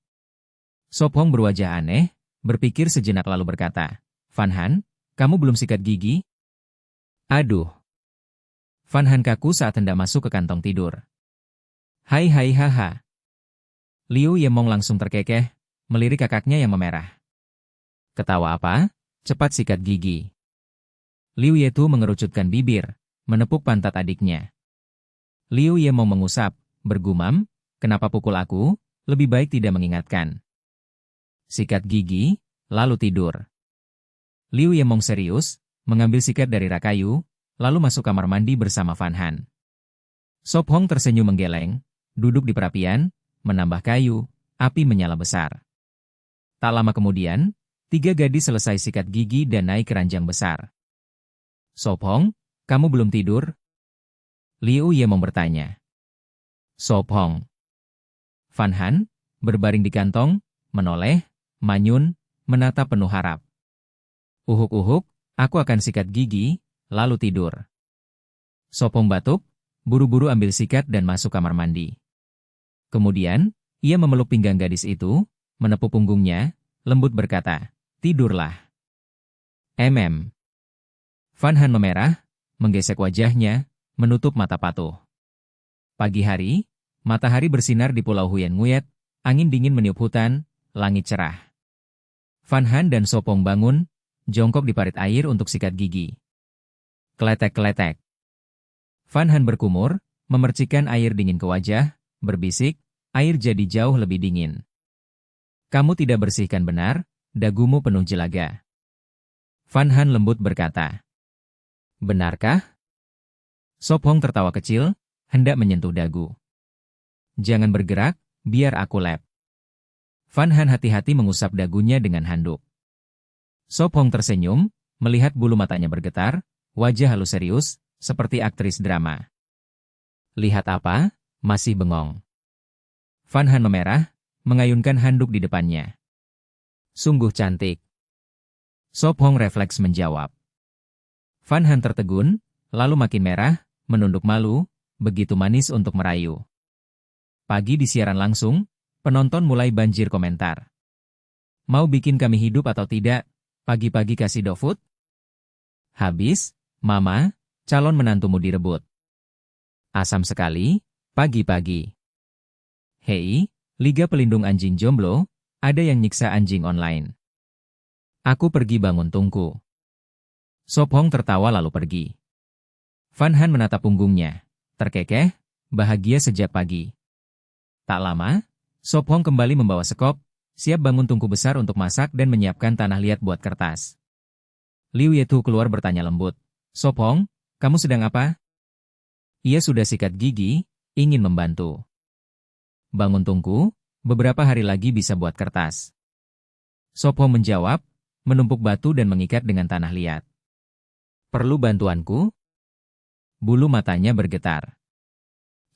Sop Hong berwajah aneh, berpikir sejenak lalu berkata, Van Han, kamu belum sikat gigi? Aduh. Van Han kaku saat hendak masuk ke kantong tidur. Hai hai haha. Liu Yemong langsung terkekeh, melirik kakaknya yang memerah. Ketawa apa? Cepat sikat gigi. Liu Yetu mengerucutkan bibir, menepuk pantat adiknya. Liu Yemong mengusap, bergumam, kenapa pukul aku, lebih baik tidak mengingatkan. Sikat gigi, lalu tidur. Liu Yemong serius, mengambil sikat dari rak kayu, lalu masuk kamar mandi bersama Van Han. Sop Hong tersenyum menggeleng, duduk di perapian, menambah kayu, api menyala besar. Tak lama kemudian, 3 gadis selesai sikat gigi dan naik ke ranjang besar. Sop Hong, kamu belum tidur? Liu Yemong bertanya. Sop Hong. Van Han, berbaring di kantong, menoleh, manyun, menatap penuh harap. Uhuk-uhuk, aku akan sikat gigi, lalu tidur. Sop Hong batuk, buru-buru ambil sikat dan masuk kamar mandi. Kemudian, ia memeluk pinggang gadis itu, menepuk punggungnya, lembut berkata, tidurlah. Van Han memerah, menggesek wajahnya, menutup mata patuh. Pagi hari, matahari bersinar di Pulau Huyen Nguyet, angin dingin meniup hutan, langit cerah. Van Han dan Sop Hong bangun, jongkok di parit air untuk sikat gigi. Kletek-kletek. Van Han berkumur, memercikkan air dingin ke wajah, berbisik, air jadi jauh lebih dingin. Kamu tidak bersihkan benar, dagumu penuh jelaga. Van Han lembut berkata. Benarkah? Sop Hong tertawa kecil, hendak menyentuh dagu. Jangan bergerak, biar aku lap. Van Han hati-hati mengusap dagunya dengan handuk. Sop Hong tersenyum, melihat bulu matanya bergetar, wajah halus serius, seperti aktris drama. Lihat apa? Masih bengong. Van Han memerah, mengayunkan handuk di depannya. Sungguh cantik. Sop Hong refleks menjawab. Van Han tertegun, lalu makin merah, menunduk malu, begitu manis untuk merayu. Pagi di siaran langsung, penonton mulai banjir komentar. Mau bikin kami hidup atau tidak, pagi-pagi kasih GoFood? Habis, Mama, calon menantumu direbut. Asam sekali, pagi-pagi. Hei, Liga Pelindung Anjing Jomblo, ada yang nyiksa anjing online. Aku pergi bangun tungku. Sop Hong tertawa lalu pergi. Van Han menatap punggungnya, terkekeh, bahagia sejak pagi. Tak lama, Sop Hong kembali membawa sekop, siap bangun tungku besar untuk masak dan menyiapkan tanah liat buat kertas. Liu Yetu keluar bertanya lembut, Sop Hong, kamu sedang apa? Ia sudah sikat gigi, ingin membantu. Bangun tungku, beberapa hari lagi bisa buat kertas. Sop Hong menjawab, menumpuk batu dan mengikat dengan tanah liat. Perlu bantuanku? Bulu matanya bergetar.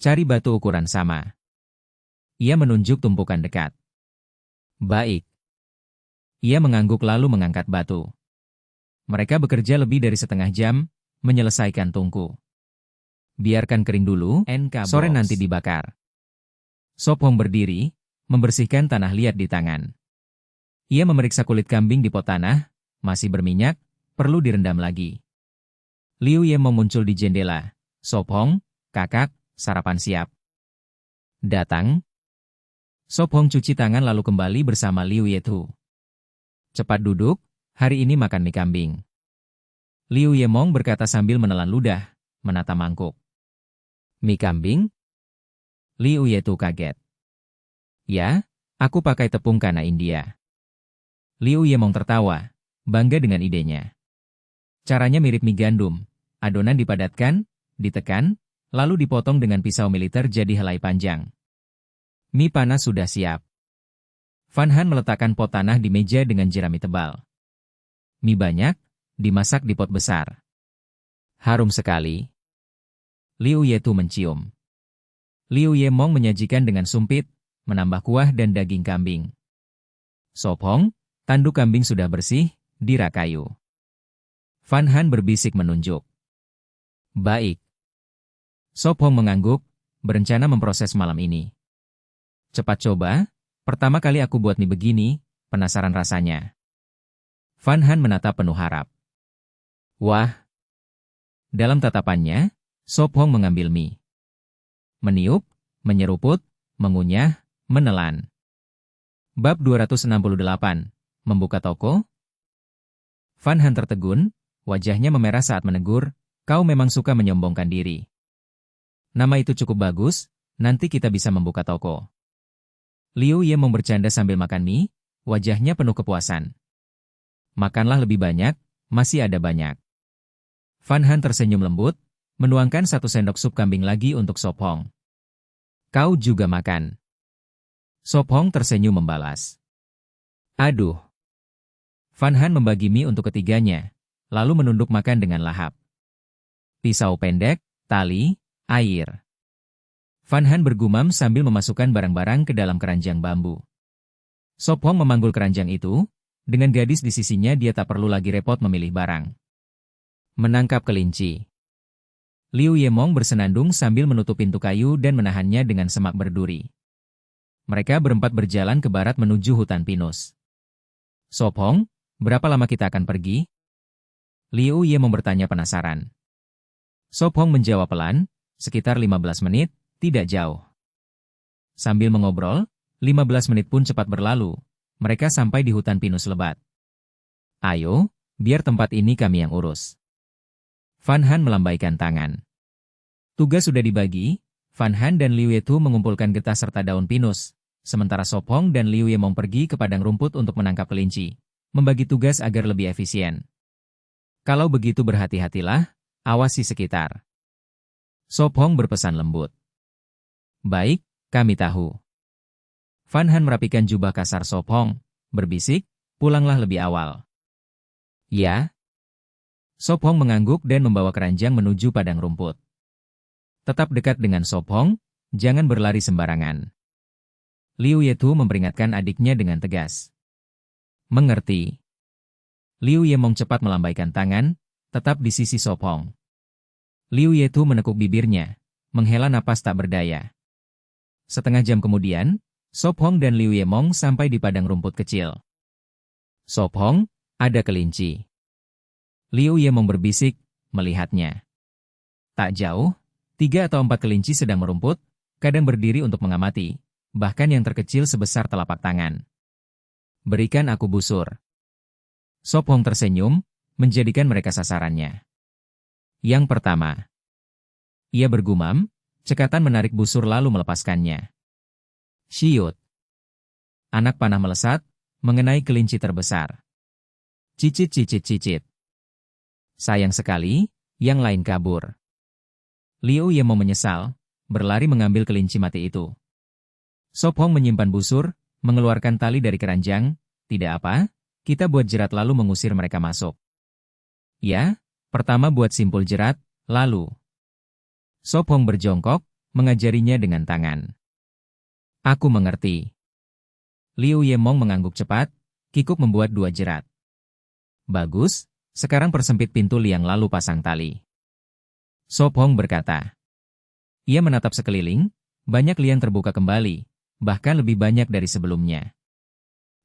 Cari batu ukuran sama. Ia menunjuk tumpukan dekat. Baik. Ia mengangguk lalu mengangkat batu. Mereka bekerja lebih dari setengah jam, menyelesaikan tungku. Biarkan kering dulu, sore nanti dibakar. Sop Hong berdiri, membersihkan tanah liat di tangan. Ia memeriksa kulit kambing di pot tanah, masih berminyak, perlu direndam lagi. Liu Ye muncul di jendela. Sop Hong, kakak, sarapan siap. Datang. Sop Hong cuci tangan lalu kembali bersama Liu Yetu. Cepat duduk, hari ini makan mie kambing. Liu Yemong berkata sambil menelan ludah, menata mangkuk. Mie kambing? Liu Yetu kaget. Ya, aku pakai tepung kana India. Liu Yemong tertawa, bangga dengan idenya. Caranya mirip mie gandum. Adonan dipadatkan, ditekan, lalu dipotong dengan pisau militer jadi helai panjang. Mie panas sudah siap. Van Han meletakkan pot tanah di meja dengan jerami tebal. Mie banyak, dimasak di pot besar. Harum sekali. Liu Yetu mencium. Liu Yemong menyajikan dengan sumpit, menambah kuah dan daging kambing. Sop Hong, tanduk kambing sudah bersih, dirak kayu. Van Han berbisik menunjuk. Baik. Sop Hong mengangguk, berencana memproses malam ini. Cepat coba, pertama kali aku buat mie begini, penasaran rasanya. Van Han menatap penuh harap. Wah. Dalam tatapannya, Sop Hong mengambil mie. Meniup, menyeruput, mengunyah, menelan. Bab 268, membuka toko. Van Han tertegun, wajahnya memerah saat menegur, kau memang suka menyombongkan diri. Nama itu cukup bagus, nanti kita bisa membuka toko. Liu Ye bercanda sambil makan mie, wajahnya penuh kepuasan. Makanlah lebih banyak, masih ada banyak. Van Han tersenyum lembut, menuangkan 1 sendok sup kambing lagi untuk Sop Hong. Kau juga makan. Sop Hong tersenyum membalas. Aduh. Van Han membagi mie untuk ketiganya, lalu menunduk makan dengan lahap. Pisau pendek, tali, air. Van Han bergumam sambil memasukkan barang-barang ke dalam keranjang bambu. Sop Hong memanggul keranjang itu, dengan gadis di sisinya dia tak perlu lagi repot memilih barang. Menangkap kelinci. Liu Yemong bersenandung sambil menutup pintu kayu dan menahannya dengan semak berduri. Mereka berempat berjalan ke barat menuju hutan pinus. Sop Hong, berapa lama kita akan pergi? Liu Yemong bertanya penasaran. Sop Hong menjawab pelan, sekitar 15 menit, tidak jauh. Sambil mengobrol, 15 menit pun cepat berlalu. Mereka sampai di hutan pinus lebat. Ayo, biar tempat ini kami yang urus. Van Han melambaikan tangan. Tugas sudah dibagi, Van Han dan Liu Yetu mengumpulkan getah serta daun pinus, sementara Sop Hong dan Liu Yemong pergi ke padang rumput untuk menangkap kelinci, membagi tugas agar lebih efisien. Kalau begitu berhati-hatilah, awasi sekitar. Sop Hong berpesan lembut. Baik, kami tahu. Van Han merapikan jubah kasar Sop Hong, berbisik, pulanglah lebih awal. Ya. Sop Hong mengangguk dan membawa keranjang menuju padang rumput. Tetap dekat dengan Sop Hong, jangan berlari sembarangan. Liu Yetu memperingatkan adiknya dengan tegas. Mengerti. Liu Yemong cepat melambaikan tangan, tetap di sisi Sop Hong. Liu Yetu menekuk bibirnya, menghela napas tak berdaya. Setengah jam kemudian, Sop Hong dan Liu Yemong sampai di padang rumput kecil. Sop Hong, ada kelinci. Liu Yemong berbisik, melihatnya. Tak jauh, 3 atau 4 kelinci sedang merumput, kadang berdiri untuk mengamati, bahkan yang terkecil sebesar telapak tangan. Berikan aku busur. Sop Hong tersenyum, menjadikan mereka sasarannya. Yang pertama. Ia bergumam, cekatan menarik busur lalu melepaskannya. Siut. Anak panah melesat, mengenai kelinci terbesar. Cicit cicit cicit. Sayang sekali, yang lain kabur. Liu Yemong menyesal, berlari mengambil kelinci mati itu. Sop Hong menyimpan busur, mengeluarkan tali dari keranjang, tidak apa, kita buat jerat lalu mengusir mereka masuk. Ya, pertama buat simpul jerat, lalu. Sop Hong berjongkok, mengajarinya dengan tangan. Aku mengerti. Liu Yemong mengangguk cepat, Kikuk membuat 2 jerat. Bagus, sekarang persempit pintu liang lalu pasang tali. Sop Hong berkata. Ia menatap sekeliling, banyak liang terbuka kembali, bahkan lebih banyak dari sebelumnya.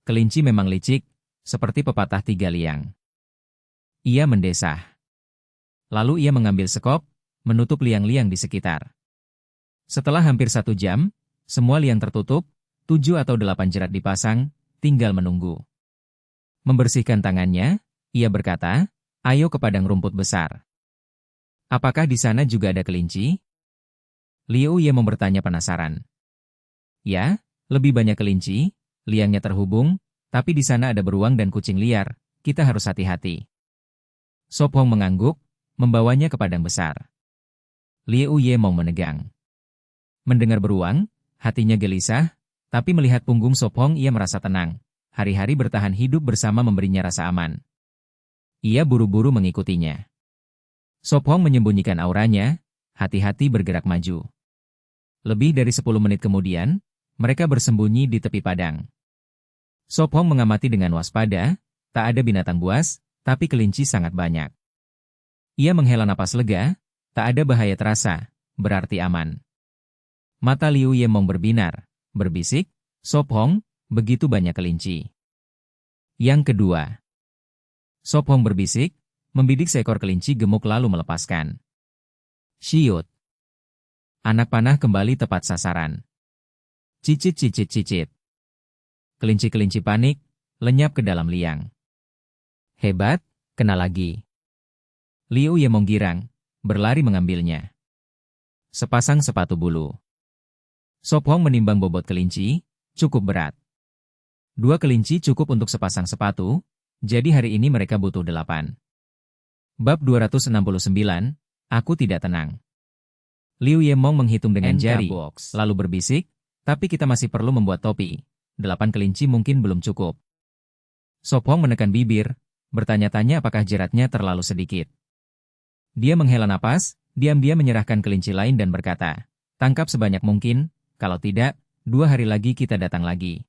Kelinci memang licik, seperti pepatah 3 liang. Ia mendesah. Lalu ia mengambil sekop, menutup liang-liang di sekitar. Setelah hampir 1 jam, semua liang tertutup, 7 atau 8 jerat dipasang, tinggal menunggu. Membersihkan tangannya, ia berkata, ayo ke padang rumput besar. Apakah di sana juga ada kelinci? Liu Ye bertanya penasaran. Ya, lebih banyak kelinci, liangnya terhubung, tapi di sana ada beruang dan kucing liar, kita harus hati-hati. Sop Hong mengangguk, membawanya ke padang besar. Liu Ye menegang. Mendengar beruang, hatinya gelisah, tapi melihat punggung Sop Hong ia merasa tenang. Hari-hari bertahan hidup bersama memberinya rasa aman. Ia buru-buru mengikutinya. Sop Hong menyembunyikan auranya, hati-hati bergerak maju. Lebih dari 10 menit kemudian, mereka bersembunyi di tepi padang. Sop Hong mengamati dengan waspada, tak ada binatang buas, tapi kelinci sangat banyak. Ia menghela napas lega, tak ada bahaya terasa, berarti aman. Mata Liu Ye berbinar, berbisik, Sop Hong, begitu banyak kelinci. Yang kedua. Sop Hong berbisik, membidik seekor kelinci gemuk lalu melepaskan. Syut. Anak panah kembali tepat sasaran. Cicit cicit cicit. Kelinci-kelinci panik, lenyap ke dalam liang. Hebat, kena lagi. Liu Ye girang, berlari mengambilnya. Sepasang sepatu bulu. Sop Hong menimbang bobot kelinci, cukup berat. 2 kelinci cukup untuk sepasang sepatu, jadi hari ini mereka butuh 8. Bab 269, aku tidak tenang. Liu Ye menghitung dengan jari, lalu berbisik, tapi kita masih perlu membuat topi. 8 kelinci mungkin belum cukup. Sop Hong menekan bibir, bertanya-tanya apakah jeratnya terlalu sedikit. Dia menghela napas, diam-diam menyerahkan kelinci lain dan berkata, tangkap sebanyak mungkin, kalau tidak, 2 hari lagi kita datang lagi.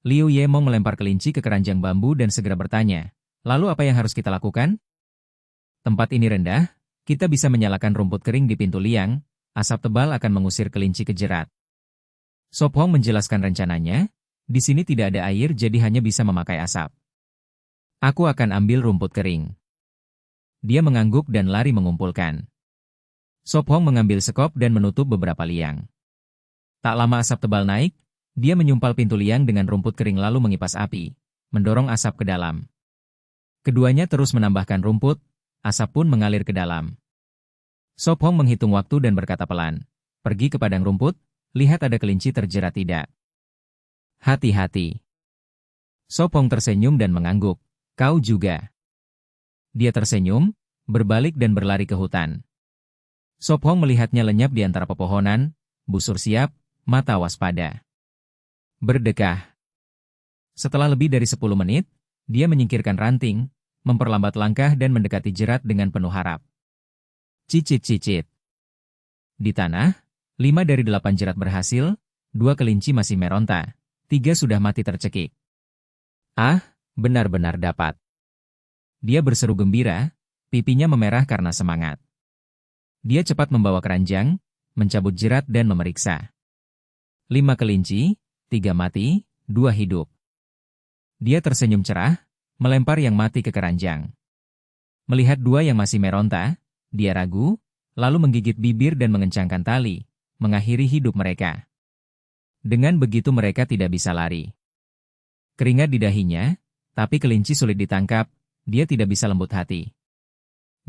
Liu Ye melempar kelinci ke keranjang bambu dan segera bertanya, lalu apa yang harus kita lakukan? Tempat ini rendah, kita bisa menyalakan rumput kering di pintu liang, asap tebal akan mengusir kelinci ke jerat. Sop Hong menjelaskan rencananya, di sini tidak ada air jadi hanya bisa memakai asap. Aku akan ambil rumput kering. Dia mengangguk dan lari mengumpulkan. Sop Hong mengambil sekop dan menutup beberapa liang. Tak lama asap tebal naik, dia menyumpal pintu liang dengan rumput kering lalu mengipas api, mendorong asap ke dalam. Keduanya terus menambahkan rumput, asap pun mengalir ke dalam. Sop Hong menghitung waktu dan berkata pelan, pergi ke padang rumput, lihat ada kelinci terjerat tidak. Hati-hati. Sop Hong tersenyum dan mengangguk, kau juga. Dia tersenyum, berbalik dan berlari ke hutan. Sop Hong melihatnya lenyap di antara pepohonan, busur siap, mata waspada. Berdekah. Setelah lebih dari 10 menit, dia menyingkirkan ranting, memperlambat langkah dan mendekati jerat dengan penuh harap. Cicit-cicit. Di tanah, 5 dari 8 jerat berhasil, 2 kelinci masih meronta, 3 sudah mati tercekik. Ah, benar-benar dapat. Dia berseru gembira, pipinya memerah karena semangat. Dia cepat membawa keranjang, mencabut jerat dan memeriksa. 5 kelinci, 3 mati, 2 hidup. Dia tersenyum cerah, melempar yang mati ke keranjang. Melihat 2 yang masih meronta, dia ragu, lalu menggigit bibir dan mengencangkan tali, mengakhiri hidup mereka. Dengan begitu mereka tidak bisa lari. Keringat di dahinya, tapi kelinci sulit ditangkap, dia tidak bisa lembut hati.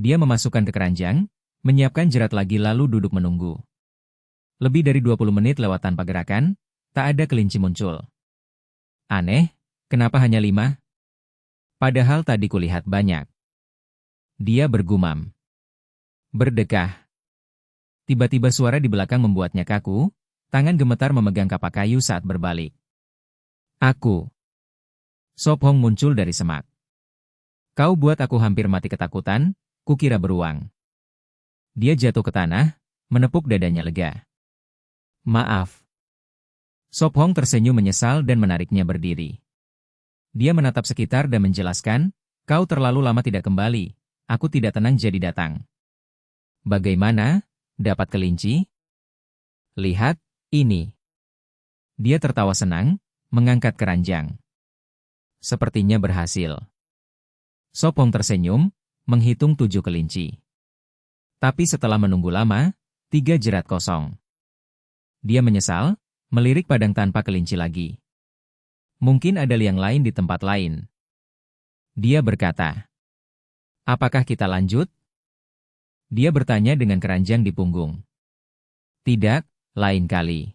Dia memasukkan ke keranjang, menyiapkan jerat lagi lalu duduk menunggu. Lebih dari 20 menit lewat tanpa gerakan, tak ada kelinci muncul. Aneh, kenapa hanya 5? Padahal tadi kulihat banyak. Dia bergumam. Berdekah. Tiba-tiba suara di belakang membuatnya kaku, tangan gemetar memegang kapak kayu saat berbalik. Aku. Sop Hong muncul dari semak. Kau buat aku hampir mati ketakutan, kukira beruang. Dia jatuh ke tanah, menepuk dadanya lega. Maaf. Sop Hong tersenyum menyesal dan menariknya berdiri. Dia menatap sekitar dan menjelaskan, kau terlalu lama tidak kembali, aku tidak tenang jadi datang. Bagaimana? Dapat kelinci? Lihat, ini. Dia tertawa senang, mengangkat keranjang. Sepertinya berhasil. Sopong tersenyum, menghitung 7 kelinci. Tapi setelah menunggu lama, 3 jerat kosong. Dia menyesal, melirik padang tanpa kelinci lagi. Mungkin ada liang lain di tempat lain. Dia berkata, apakah kita lanjut? Dia bertanya dengan keranjang di punggung. Tidak, lain kali.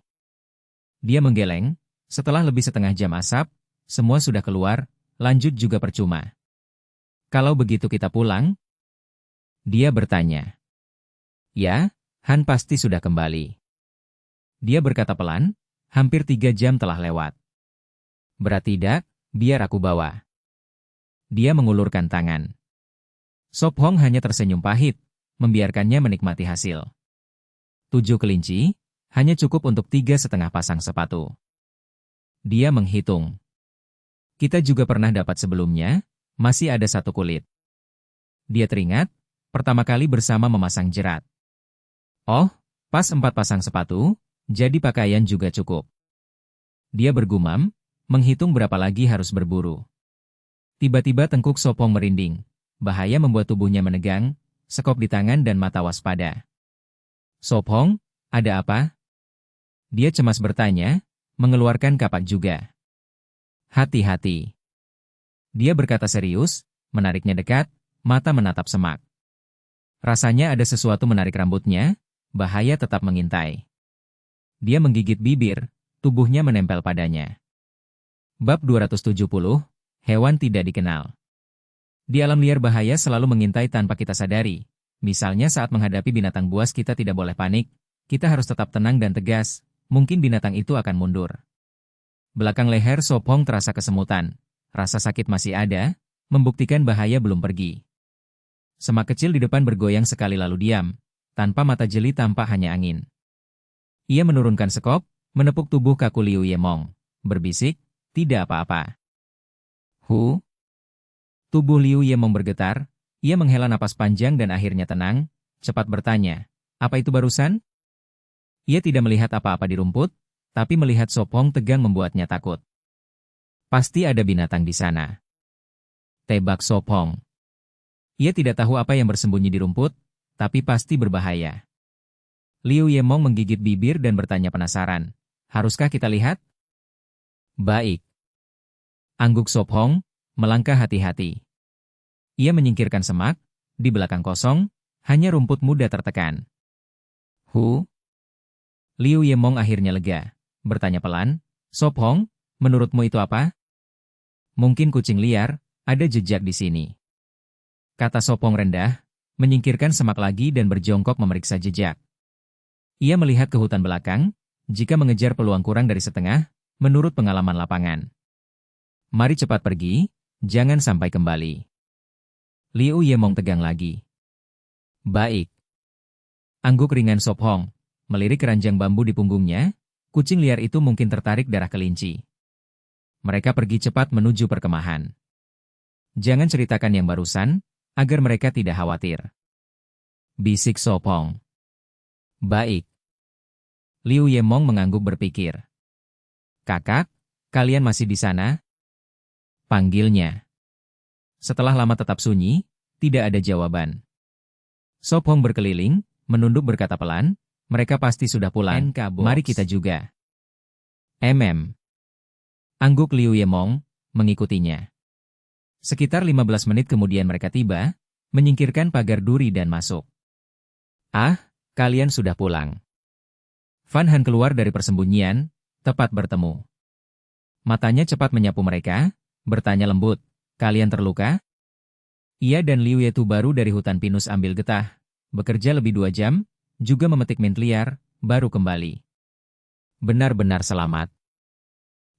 Dia menggeleng, setelah lebih setengah jam asap, semua sudah keluar, lanjut juga percuma. Kalau begitu kita pulang? Dia bertanya. Ya, Han pasti sudah kembali. Dia berkata pelan, hampir 3 jam telah lewat. Berat tidak, biar aku bawa. Dia mengulurkan tangan. Sop Hong hanya tersenyum pahit, membiarkannya menikmati hasil. 7 kelinci, hanya cukup untuk 3,5 pasang sepatu. Dia menghitung. Kita juga pernah dapat sebelumnya, masih ada 1 kulit. Dia teringat, pertama kali bersama memasang jerat. Oh, pas 4 pasang sepatu, jadi pakaian juga cukup. Dia bergumam, menghitung berapa lagi harus berburu. Tiba-tiba tengkuk Sopong merinding. Bahaya membuat tubuhnya menegang, sekop di tangan dan mata waspada. Sopong, ada apa? Dia cemas bertanya, mengeluarkan kapak juga. Hati-hati. Dia berkata serius, menariknya dekat, mata menatap semak. Rasanya ada sesuatu menarik rambutnya, bahaya tetap mengintai. Dia menggigit bibir, tubuhnya menempel padanya. Bab 270, Hewan Tidak Dikenal. Di alam liar bahaya selalu mengintai tanpa kita sadari. Misalnya saat menghadapi binatang buas kita tidak boleh panik, kita harus tetap tenang dan tegas, mungkin binatang itu akan mundur. Belakang leher Sopong terasa kesemutan, rasa sakit masih ada, membuktikan bahaya belum pergi. Semak kecil di depan bergoyang sekali lalu diam, tanpa mata jeli tampak hanya angin. Ia menurunkan sekop, menepuk tubuh kaku Liu Yemong, berbisik, tidak apa-apa. Tubuh Liu Yemong bergetar, ia menghela napas panjang dan akhirnya tenang, cepat bertanya, apa itu barusan? Ia tidak melihat apa-apa di rumput, tapi melihat Sopong tegang membuatnya takut. Pasti ada binatang di sana. Tebak Sopong. Ia tidak tahu apa yang bersembunyi di rumput, tapi pasti berbahaya. Liu Yemong menggigit bibir dan bertanya penasaran, haruskah kita lihat? Baik. Angguk Sopong, melangkah hati-hati. Ia menyingkirkan semak, di belakang kosong, hanya rumput muda tertekan. Liu Yemong akhirnya lega, bertanya pelan, Sopong, menurutmu itu apa? Mungkin kucing liar, ada jejak di sini. Kata Sopong rendah, menyingkirkan semak lagi dan berjongkok memeriksa jejak. Ia melihat ke hutan belakang, jika mengejar peluang kurang dari setengah, menurut pengalaman lapangan. Mari cepat pergi, jangan sampai kembali. Liu Yemong tegang lagi. Baik. Angguk ringan Sopong, melirik keranjang bambu di punggungnya, kucing liar itu mungkin tertarik darah kelinci. Mereka pergi cepat menuju perkemahan. Jangan ceritakan yang barusan, agar mereka tidak khawatir. Bisik Sopong. Baik. Liu Yemong mengangguk berpikir. Kakak, kalian masih di sana? Panggilnya. Setelah lama tetap sunyi, tidak ada jawaban. Sopong berkeliling, menunduk berkata pelan, mereka pasti sudah pulang, mari kita juga. Angguk Liu Yemong, mengikutinya. Sekitar 15 menit kemudian mereka tiba, menyingkirkan pagar duri dan masuk. Ah, kalian sudah pulang. Fan Han keluar dari persembunyian, tepat bertemu. Matanya cepat menyapu mereka, bertanya lembut, kalian terluka? Ia dan Liu Yetu baru dari hutan pinus ambil getah, bekerja lebih 2 jam, juga memetik mint liar, baru kembali. Benar-benar selamat.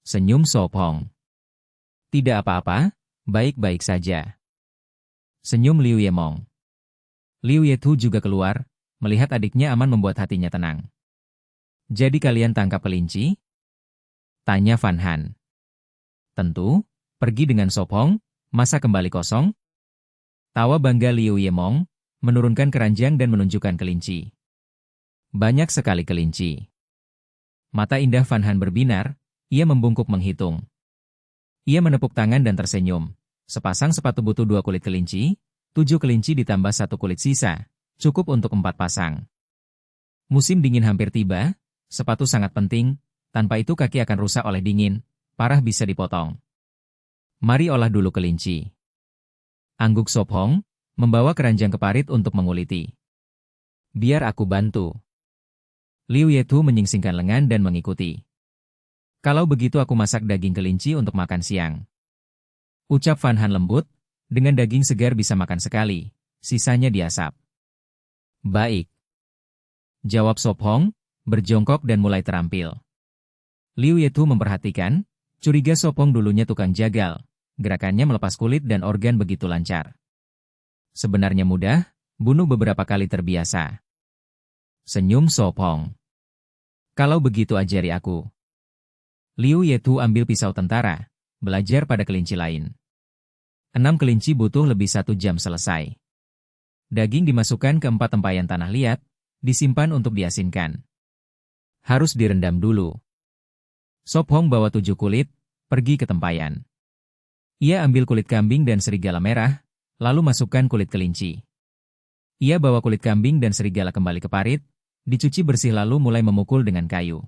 Senyum Sopong. Tidak apa-apa, baik-baik saja. Senyum Liu Yemong. Liu Yetu juga keluar, melihat adiknya aman membuat hatinya tenang. Jadi kalian tangkap kelinci? Tanya Fan Han. Tentu, Pergi dengan Sop Hong, masa kembali kosong? Tawa bangga Liu Yemong, menurunkan keranjang dan menunjukkan kelinci. Banyak sekali kelinci. Mata indah Van Han berbinar, ia membungkuk menghitung. Ia menepuk tangan dan tersenyum. Sepasang sepatu butuh 2 kulit kelinci, 7 kelinci ditambah 1 kulit sisa, cukup untuk 4 pasang. Musim dingin hampir tiba, sepatu sangat penting, tanpa itu kaki akan rusak oleh dingin, parah bisa dipotong. Mari olah dulu kelinci. Angguk Sop Hong, membawa keranjang ke parit untuk menguliti. Biar aku bantu. Liu Yetu menyingsingkan lengan dan mengikuti. Kalau begitu aku masak daging kelinci untuk makan siang. Ucap Van Han lembut, dengan daging segar bisa makan sekali, sisanya diasap. Baik. Jawab Sop Hong, berjongkok dan mulai terampil. Liu Yetu memperhatikan, curiga Sop Hong dulunya tukang jagal, gerakannya melepas kulit dan organ begitu lancar. Sebenarnya mudah, bunuh beberapa kali terbiasa. Senyum Sop Hong. Kalau begitu ajari aku. Liu Yetu ambil pisau tentara, belajar pada kelinci lain. 6 kelinci butuh lebih 1 jam selesai. Daging dimasukkan ke 4 tempayan tanah liat, disimpan untuk diasinkan. Harus direndam dulu. Sop Hong bawa 7 kulit, pergi ke tempayan. Ia ambil kulit kambing dan serigala merah, lalu masukkan kulit kelinci. Ia bawa kulit kambing dan serigala kembali ke parit, dicuci bersih lalu mulai memukul dengan kayu.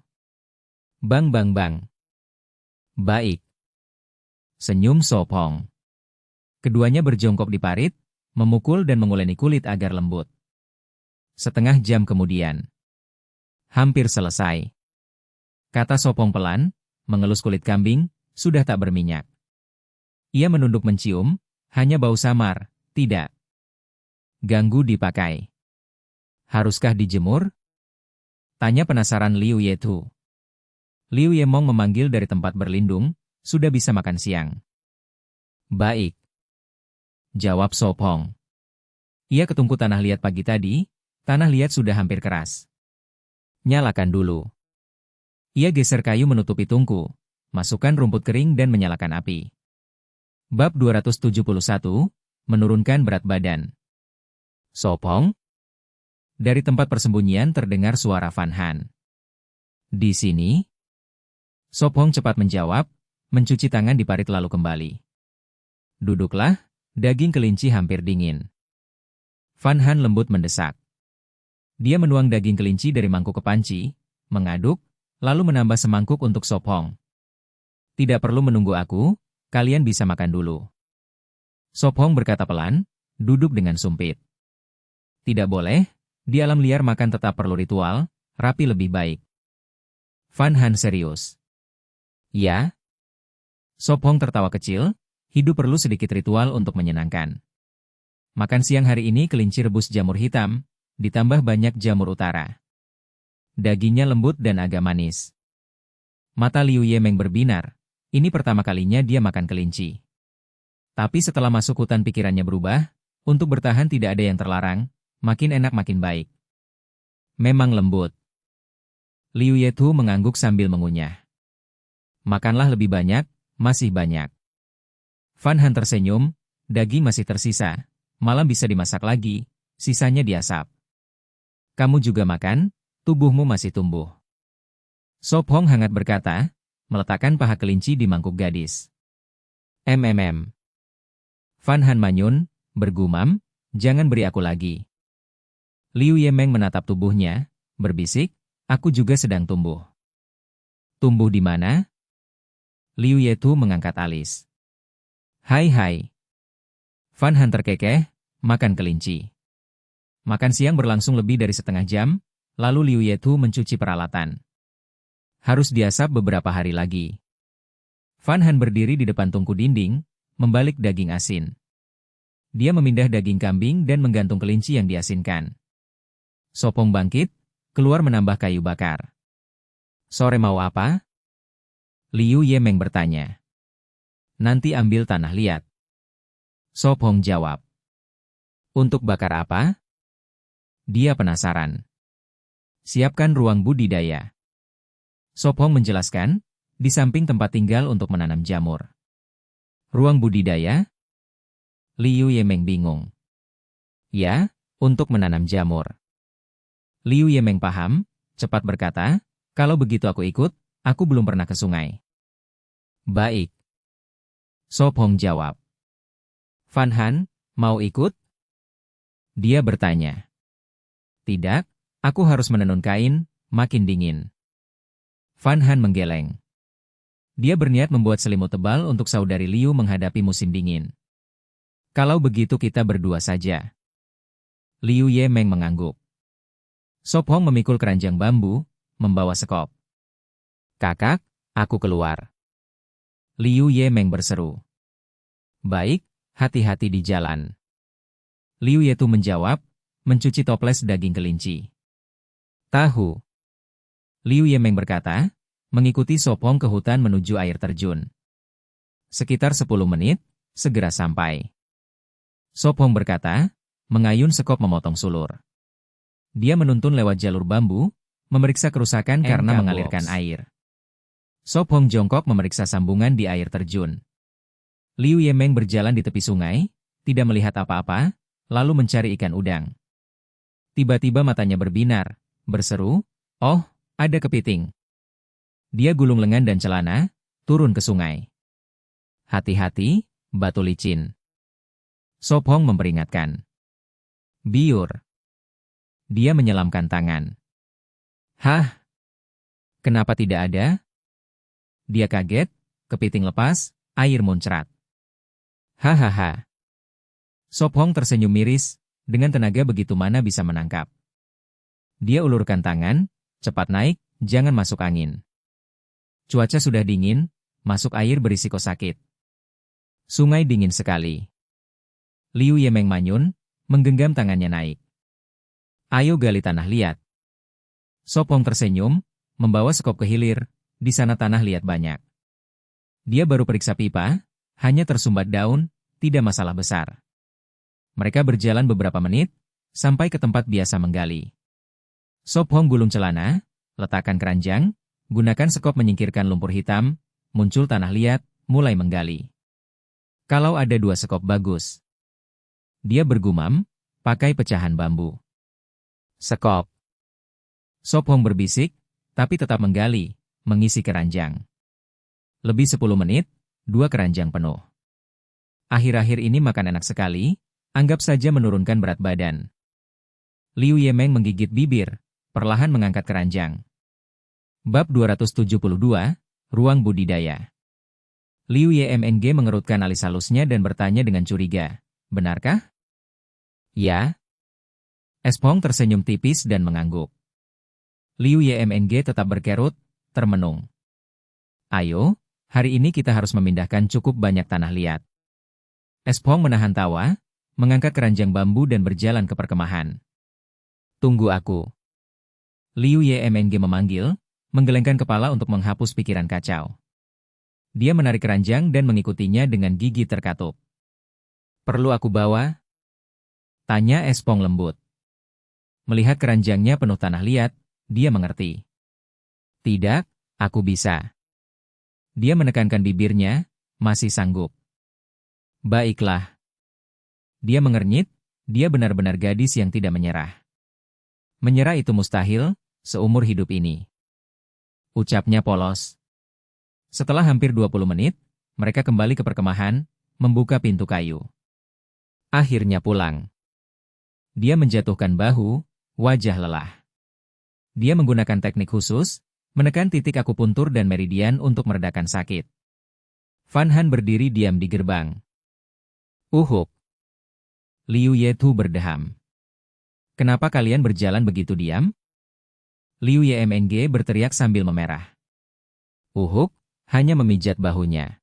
Bang bang bang. Baik. Senyum Sop Hong. Keduanya berjongkok di parit, memukul dan menguleni kulit agar lembut. Setengah jam kemudian. Hampir selesai. Kata Sop Hong pelan, mengelus kulit kambing, sudah tak berminyak. Ia menunduk mencium, hanya bau samar, tidak. Ganggu dipakai. Haruskah dijemur? Tanya penasaran Liu Yetu. Liu Yemong memanggil dari tempat berlindung, sudah bisa makan siang. Baik. Jawab Sop Hong. Ia ketungku tanah liat pagi tadi, tanah liat sudah hampir keras. Nyalakan dulu. Ia geser kayu menutupi tungku, masukkan rumput kering dan menyalakan api. Bab 271, menurunkan berat badan. Sop Hong? Dari tempat persembunyian terdengar suara Van Han. Di sini? Sop Hong cepat menjawab, mencuci tangan di parit lalu kembali. Duduklah, daging kelinci hampir dingin. Van Han lembut mendesak. Dia menuang daging kelinci dari mangkuk ke panci, mengaduk, lalu menambah semangkuk untuk Sop Hong. Tidak perlu menunggu aku, kalian bisa makan dulu. Sop Hong berkata pelan, duduk dengan sumpit. Tidak boleh, di alam liar makan tetap perlu ritual, rapi lebih baik. Van Han serius. Ya? Sop Hong tertawa kecil, hidup perlu sedikit ritual untuk menyenangkan. Makan siang hari ini kelinci rebus jamur hitam, ditambah banyak jamur utara. Dagingnya lembut dan agak manis. Mata Liu Yemeng berbinar. Ini pertama kalinya dia makan kelinci. Tapi setelah masuk hutan pikirannya berubah, untuk bertahan tidak ada yang terlarang, makin enak makin baik. Memang lembut. Liu Yetu mengangguk sambil mengunyah. Makanlah lebih banyak, masih banyak. Van Han tersenyum, daging masih tersisa, malam bisa dimasak lagi, sisanya diasap. Kamu juga makan, tubuhmu masih tumbuh. Sop Hong hangat berkata, meletakkan paha kelinci di mangkuk gadis. Van Han manyun, bergumam, jangan beri aku lagi. Liu Yemeng menatap tubuhnya, berbisik, aku juga sedang tumbuh. Tumbuh di mana? Liu Yetu mengangkat alis. Hai. Van Han terkekeh, makan kelinci. Makan siang berlangsung lebih dari setengah jam, lalu Liu Yetu mencuci peralatan. Harus diasap beberapa hari lagi. Van Han berdiri di depan tungku dinding, membalik daging asin. Dia memindah daging kambing dan menggantung kelinci yang diasinkan. Sop Hong bangkit, keluar menambah kayu bakar. Sore mau apa? Liu Yemeng bertanya. Nanti ambil tanah liat. Sop Hong jawab. Untuk bakar apa? Dia penasaran. Siapkan ruang budidaya. Sop Hong menjelaskan, di samping tempat tinggal untuk menanam jamur. Ruang budidaya? Liu Yemeng bingung. Ya, untuk menanam jamur. Liu Yemeng paham, cepat berkata, kalau begitu aku ikut, aku belum pernah ke sungai. Baik. So Pong jawab. Fan Han, mau ikut? Dia bertanya. Tidak, aku harus menenun kain, makin dingin. Fan Han menggeleng. Dia berniat membuat selimut tebal untuk saudari Liu menghadapi musim dingin. Kalau begitu kita berdua saja. Liu Yemeng mengangguk. So Pong memikul keranjang bambu, membawa sekop. Kakak, aku keluar. Liu Yemeng berseru. Baik, hati-hati di jalan. Liu Yetu menjawab, mencuci toples daging kelinci. Tahu. Liu Yemeng berkata, mengikuti So Pong ke hutan menuju air terjun. Sekitar 10 menit, segera sampai. So Pong berkata, mengayun sekop memotong sulur. Dia menuntun lewat jalur bambu, memeriksa kerusakan karena mengalirkan air. So Pong jongkok memeriksa sambungan di air terjun. Liu Yemeng berjalan di tepi sungai, tidak melihat apa-apa, lalu mencari ikan udang. Tiba-tiba matanya berbinar, berseru, oh, ada kepiting. Dia gulung lengan dan celana, turun ke sungai. Hati-hati, batu licin. So Pong memperingatkan. Biur. Dia menyelamkan tangan. Hah? Kenapa tidak ada? Dia kaget, kepiting lepas, air muncrat. Hahaha. So Pong tersenyum miris, dengan tenaga begitu mana bisa menangkap. Dia ulurkan tangan, cepat naik, jangan masuk angin. Cuaca sudah dingin, masuk air berisiko sakit. Sungai dingin sekali. Liu Yemeng manyun, menggenggam tangannya naik. Ayo gali tanah liat. So Pong tersenyum, membawa sekop ke hilir, di sana tanah liat banyak. Dia baru periksa pipa, hanya tersumbat daun, tidak masalah besar. Mereka berjalan beberapa menit, sampai ke tempat biasa menggali. So Pong gulung celana, letakkan keranjang, gunakan sekop menyingkirkan lumpur hitam, muncul tanah liat, mulai menggali. Kalau ada 2 sekop bagus. Dia bergumam, pakai pecahan bambu. Sekop. So Pong berbisik, tapi tetap menggali, mengisi keranjang. Lebih 10 menit, 2 keranjang penuh. Akhir-akhir ini makan enak sekali, anggap saja menurunkan berat badan. Liu Yemeng menggigit bibir, perlahan mengangkat keranjang. Bab 272, Ruang Budidaya. Liu Yemeng mengerutkan alis halusnya dan bertanya dengan curiga, benarkah? Ya. Espong tersenyum tipis dan mengangguk. Liu Yemeng tetap berkerut, termenung. Ayo, hari ini kita harus memindahkan cukup banyak tanah liat. Espong menahan tawa, mengangkat keranjang bambu dan berjalan ke perkemahan. Tunggu aku. Liu Yemeng memanggil, menggelengkan kepala untuk menghapus pikiran kacau. Dia menarik keranjang dan mengikutinya dengan gigi terkatup. Perlu aku bawa? Tanya Espong lembut. Melihat keranjangnya penuh tanah liat, dia mengerti. Tidak, aku bisa. Dia menekankan bibirnya, masih sanggup. Baiklah. Dia mengernyit, dia benar-benar gadis yang tidak menyerah. Menyerah itu mustahil, seumur hidup ini. Ucapnya polos. Setelah hampir 20 menit, mereka kembali ke perkemahan, membuka pintu kayu. Akhirnya pulang. Dia menjatuhkan bahu, wajah lelah. Dia menggunakan teknik khusus, menekan titik akupuntur dan meridian untuk meredakan sakit. Fan Han berdiri diam di gerbang. Uhuk. Liu Yetu berdeham. Kenapa kalian berjalan begitu diam? Liu Yemeng berteriak sambil memerah. Uhuk, hanya memijat bahunya.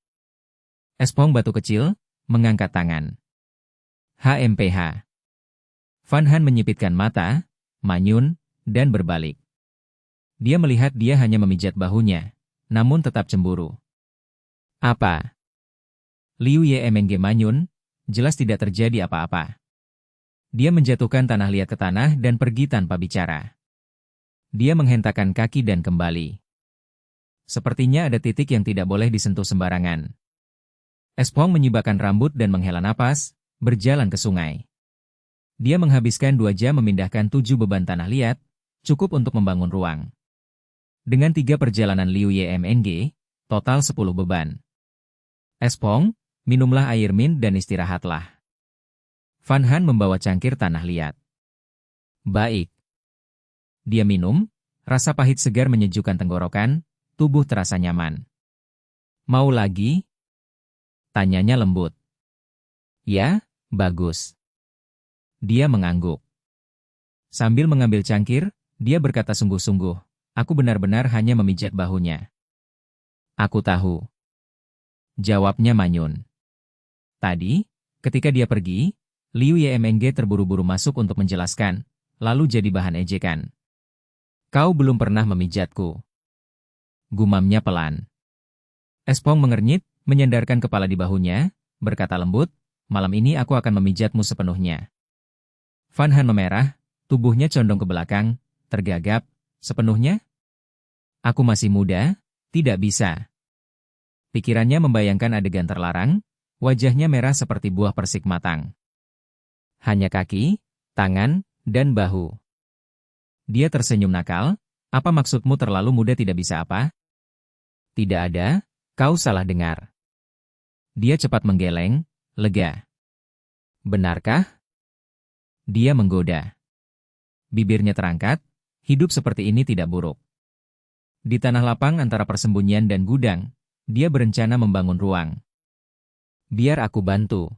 Espong batu kecil, mengangkat tangan. HMPH. Fan Han menyipitkan mata, manyun, dan berbalik. Dia melihat dia hanya memijat bahunya, namun tetap cemburu. Apa? Liu Yemeng manyun, jelas tidak terjadi apa-apa. Dia menjatuhkan tanah liat ke tanah dan pergi tanpa bicara. Dia menghentakkan kaki dan kembali. Sepertinya ada titik yang tidak boleh disentuh sembarangan. Espong menyibakkan rambut dan menghela napas, berjalan ke sungai. Dia menghabiskan 2 jam memindahkan 7 beban tanah liat, cukup untuk membangun ruang. Dengan 3 perjalanan Liu Yemeng, total 10 beban. Espong, minumlah air mint dan istirahatlah. Van Han membawa cangkir tanah liat. Baik. Dia minum, rasa pahit segar menyejukkan tenggorokan, tubuh terasa nyaman. Mau lagi? Tanyanya lembut. Ya, bagus. Dia mengangguk. Sambil mengambil cangkir, dia berkata sungguh-sungguh, aku benar-benar hanya memijat bahunya. Aku tahu. Jawabnya Manyun. Tadi, ketika dia pergi, Liu Yemeng terburu-buru masuk untuk menjelaskan, lalu jadi bahan ejekan. Kau belum pernah memijatku. Gumamnya pelan. Espong mengernyit, menyandarkan kepala di bahunya, berkata lembut, malam ini aku akan memijatmu sepenuhnya. Van Han memerah, tubuhnya condong ke belakang, tergagap, sepenuhnya? Aku masih muda, tidak bisa. Pikirannya membayangkan adegan terlarang, wajahnya merah seperti buah persik matang. Hanya kaki, tangan, dan bahu. Dia tersenyum nakal, apa maksudmu terlalu muda tidak bisa apa? Tidak ada, kau salah dengar. Dia cepat menggeleng, lega. Benarkah? Dia menggoda. Bibirnya terangkat, hidup seperti ini tidak buruk. Di tanah lapang antara persembunyian dan gudang, dia berencana membangun ruang. Biar aku bantu.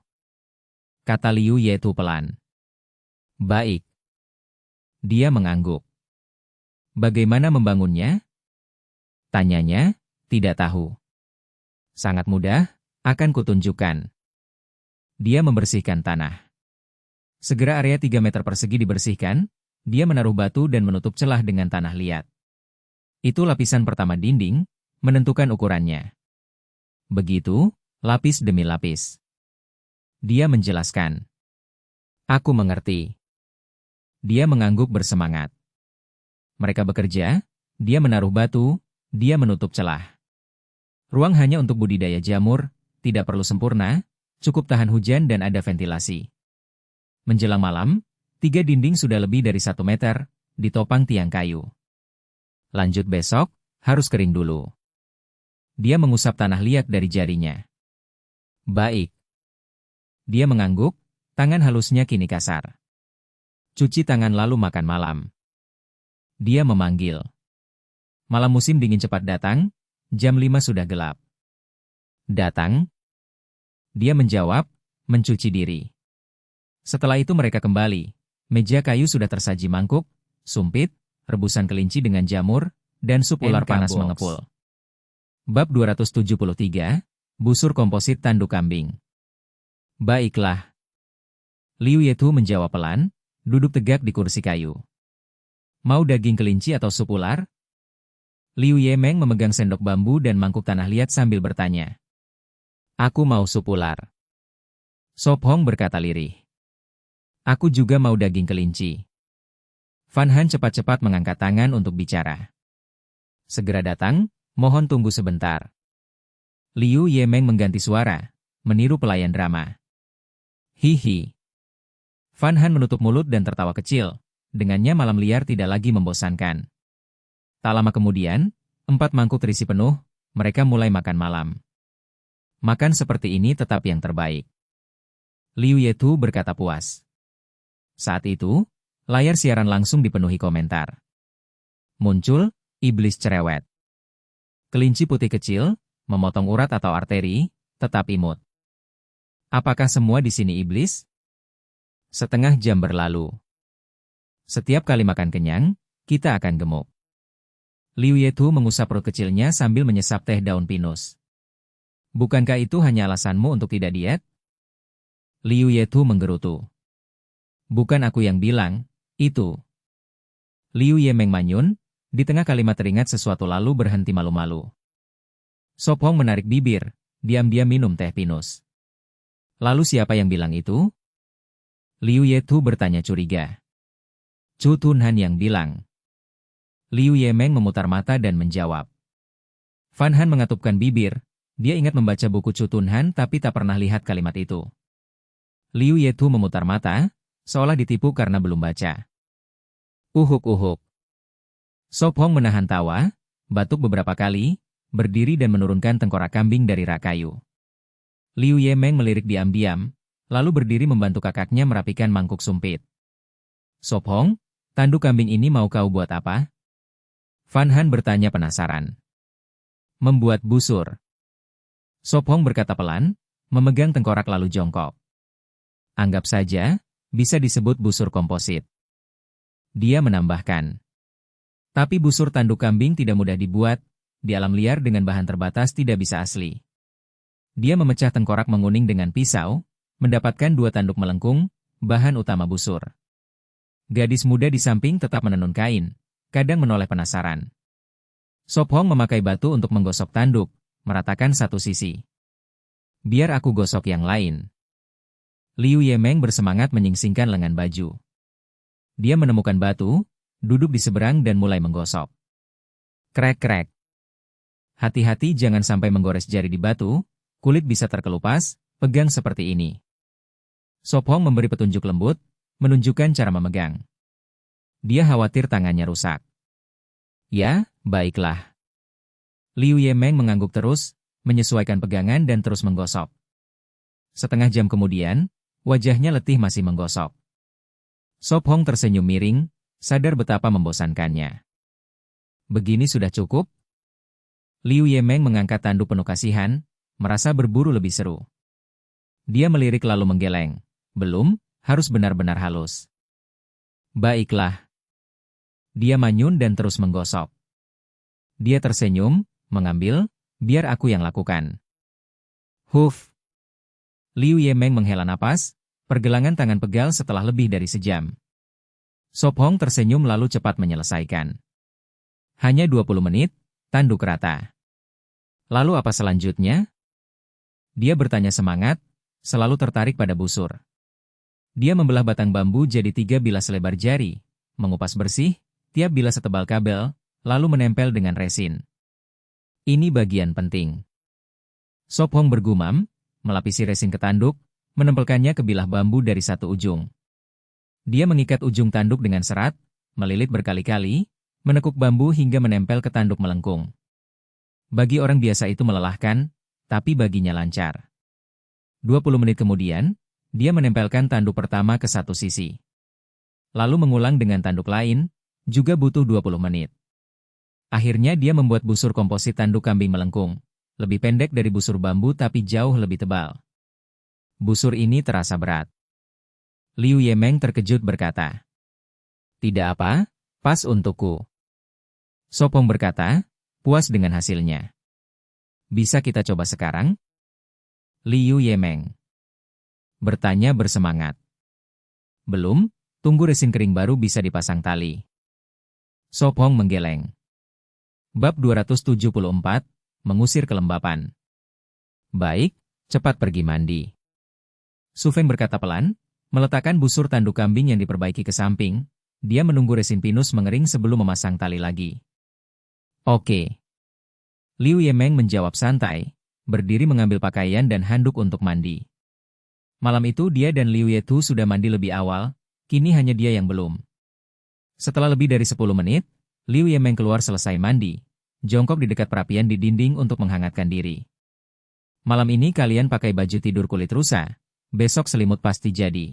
Kata Liu Yetu pelan. Baik. Dia mengangguk. Bagaimana membangunnya? Tanyanya, tidak tahu. Sangat mudah, akan kutunjukkan. Dia membersihkan tanah. Segera area 3 meter persegi dibersihkan, dia menaruh batu dan menutup celah dengan tanah liat. Itu lapisan pertama dinding, menentukan ukurannya. Begitu, lapis demi lapis. Dia menjelaskan. Aku mengerti. Dia mengangguk bersemangat. Mereka bekerja, dia menaruh batu, dia menutup celah. Ruang hanya untuk budidaya jamur, tidak perlu sempurna, cukup tahan hujan dan ada ventilasi. Menjelang malam, 3 dinding sudah lebih dari 1 meter, ditopang tiang kayu. Lanjut besok, harus kering dulu. Dia mengusap tanah liat dari jarinya. Baik. Dia mengangguk, tangan halusnya kini kasar. Cuci tangan lalu makan malam. Dia memanggil. Malam musim dingin cepat datang, jam 5 sudah gelap. Datang? Dia menjawab, mencuci diri. Setelah itu mereka kembali. Meja kayu sudah tersaji mangkuk, sumpit, rebusan kelinci dengan jamur, dan sup ular panas mengepul. Bab 273, Busur komposit tanduk kambing. Baiklah. Liu Yetu menjawab pelan, duduk tegak di kursi kayu. Mau daging kelinci atau sup ular? Liu Yemeng memegang sendok bambu dan mangkuk tanah liat sambil bertanya. Aku mau sup ular. Sop Hong berkata lirih. Aku juga mau daging kelinci. Van Han cepat-cepat mengangkat tangan untuk bicara. Segera datang, mohon tunggu sebentar. Liu Yemeng mengganti suara, meniru pelayan drama. Hihi. Van Han menutup mulut dan tertawa kecil, dengannya malam liar tidak lagi membosankan. Tak lama kemudian, 4 mangkuk terisi penuh, mereka mulai makan malam. Makan seperti ini tetap yang terbaik. Liu Yetu berkata puas. Saat itu, layar siaran langsung dipenuhi komentar. Muncul, iblis cerewet. Kelinci putih kecil, memotong urat atau arteri, tetap imut. Apakah semua di sini iblis? Setengah jam berlalu. Setiap kali makan kenyang, kita akan gemuk. Liu Yetu mengusap perut kecilnya sambil menyesap teh daun pinus. Bukankah itu hanya alasanmu untuk tidak diet? Liu Yetu menggerutu. Bukan aku yang bilang, itu. Liu Yemeng manyun, di tengah kalimat teringat sesuatu lalu berhenti malu-malu. Sop Hong menarik bibir, diam-diam minum teh pinus. Lalu siapa yang bilang itu? Liu Yetu bertanya curiga. Chu Tunhan yang bilang. Liu Yemeng memutar mata dan menjawab. Van Han mengatupkan bibir, Dia ingat membaca buku Chu Tunhan tapi tak pernah lihat kalimat itu. Liu Yetu memutar mata, seolah ditipu karena belum baca. Uhuk-uhuk. Sop Hong menahan tawa, batuk beberapa kali, berdiri dan menurunkan tengkorak kambing dari rak kayu. Liu Yemeng melirik diam-diam, lalu berdiri membantu kakaknya merapikan mangkuk sumpit. Sop Hong, tanduk kambing ini mau kau buat apa? Fan Han bertanya penasaran. Membuat busur. Sop Hong berkata pelan, memegang tengkorak lalu jongkok. Anggap saja, bisa disebut busur komposit. Dia menambahkan. Tapi busur tanduk kambing tidak mudah dibuat, di alam liar dengan bahan terbatas tidak bisa asli. Dia memecah tengkorak menguning dengan pisau, mendapatkan 2 tanduk melengkung, bahan utama busur. Gadis muda di samping tetap menenun kain, kadang menoleh penasaran. Sop Hong memakai batu untuk menggosok tanduk, meratakan satu sisi. Biar aku gosok yang lain. Liu Yemeng bersemangat menyingsingkan lengan baju. Dia menemukan batu, duduk di seberang dan mulai menggosok. Krek-krek. Hati-hati jangan sampai menggores jari di batu, kulit bisa terkelupas, pegang seperti ini. Sop Hong memberi petunjuk lembut, menunjukkan cara memegang. Dia khawatir tangannya rusak. Ya, baiklah. Liu Yemeng mengangguk terus, menyesuaikan pegangan dan terus menggosok. Setengah jam kemudian, wajahnya letih masih menggosok. Sop Hong tersenyum miring, sadar betapa membosankannya. Begini sudah cukup? Liu Yemeng mengangkat tanduk penuh kasihan, merasa berburu lebih seru. Dia melirik lalu menggeleng. Belum, harus benar-benar halus. Baiklah. Dia manyun dan terus menggosok. Dia tersenyum, mengambil, biar aku yang lakukan. Huf. Liu Yemeng menghela napas, pergelangan tangan pegal setelah lebih dari sejam. Sop Hong tersenyum lalu cepat menyelesaikan. Hanya 20 menit, tanduk rata. Lalu apa selanjutnya? Dia bertanya semangat, selalu tertarik pada busur. Dia membelah batang bambu jadi 3 bilah selebar jari, mengupas bersih, tiap bilah setebal kabel, lalu menempel dengan resin. Ini bagian penting. Sop Hong bergumam, melapisi resin ke tanduk, menempelkannya ke bilah bambu dari satu ujung. Dia mengikat ujung tanduk dengan serat, melilit berkali-kali, menekuk bambu hingga menempel ke tanduk melengkung. Bagi orang biasa itu melelahkan, tapi baginya lancar. 20 menit kemudian, dia menempelkan tanduk pertama ke satu sisi. Lalu mengulang dengan tanduk lain, juga butuh 20 menit. Akhirnya dia membuat busur komposit tanduk kambing melengkung. Lebih pendek dari busur bambu tapi jauh lebih tebal. Busur ini terasa berat. Liu Yemeng terkejut berkata. Tidak apa, pas untukku. Sop Hong berkata, puas dengan hasilnya. Bisa kita coba sekarang? Liu Yemeng bertanya bersemangat. Belum, tunggu resin kering baru bisa dipasang tali. Sop Hong menggeleng. Bab 274, mengusir kelembapan. Baik, cepat pergi mandi. Su Feng berkata pelan, meletakkan busur tanduk kambing yang diperbaiki ke samping, dia menunggu resin pinus mengering sebelum memasang tali lagi. Oke. Liu Yemeng menjawab santai, berdiri mengambil pakaian dan handuk untuk mandi. Malam itu dia dan Liu Yetu sudah mandi lebih awal, kini hanya dia yang belum. Setelah lebih dari 10 menit, Liu Yemeng keluar selesai mandi, jongkok di dekat perapian di dinding untuk menghangatkan diri. Malam ini kalian pakai baju tidur kulit rusa, besok selimut pasti jadi.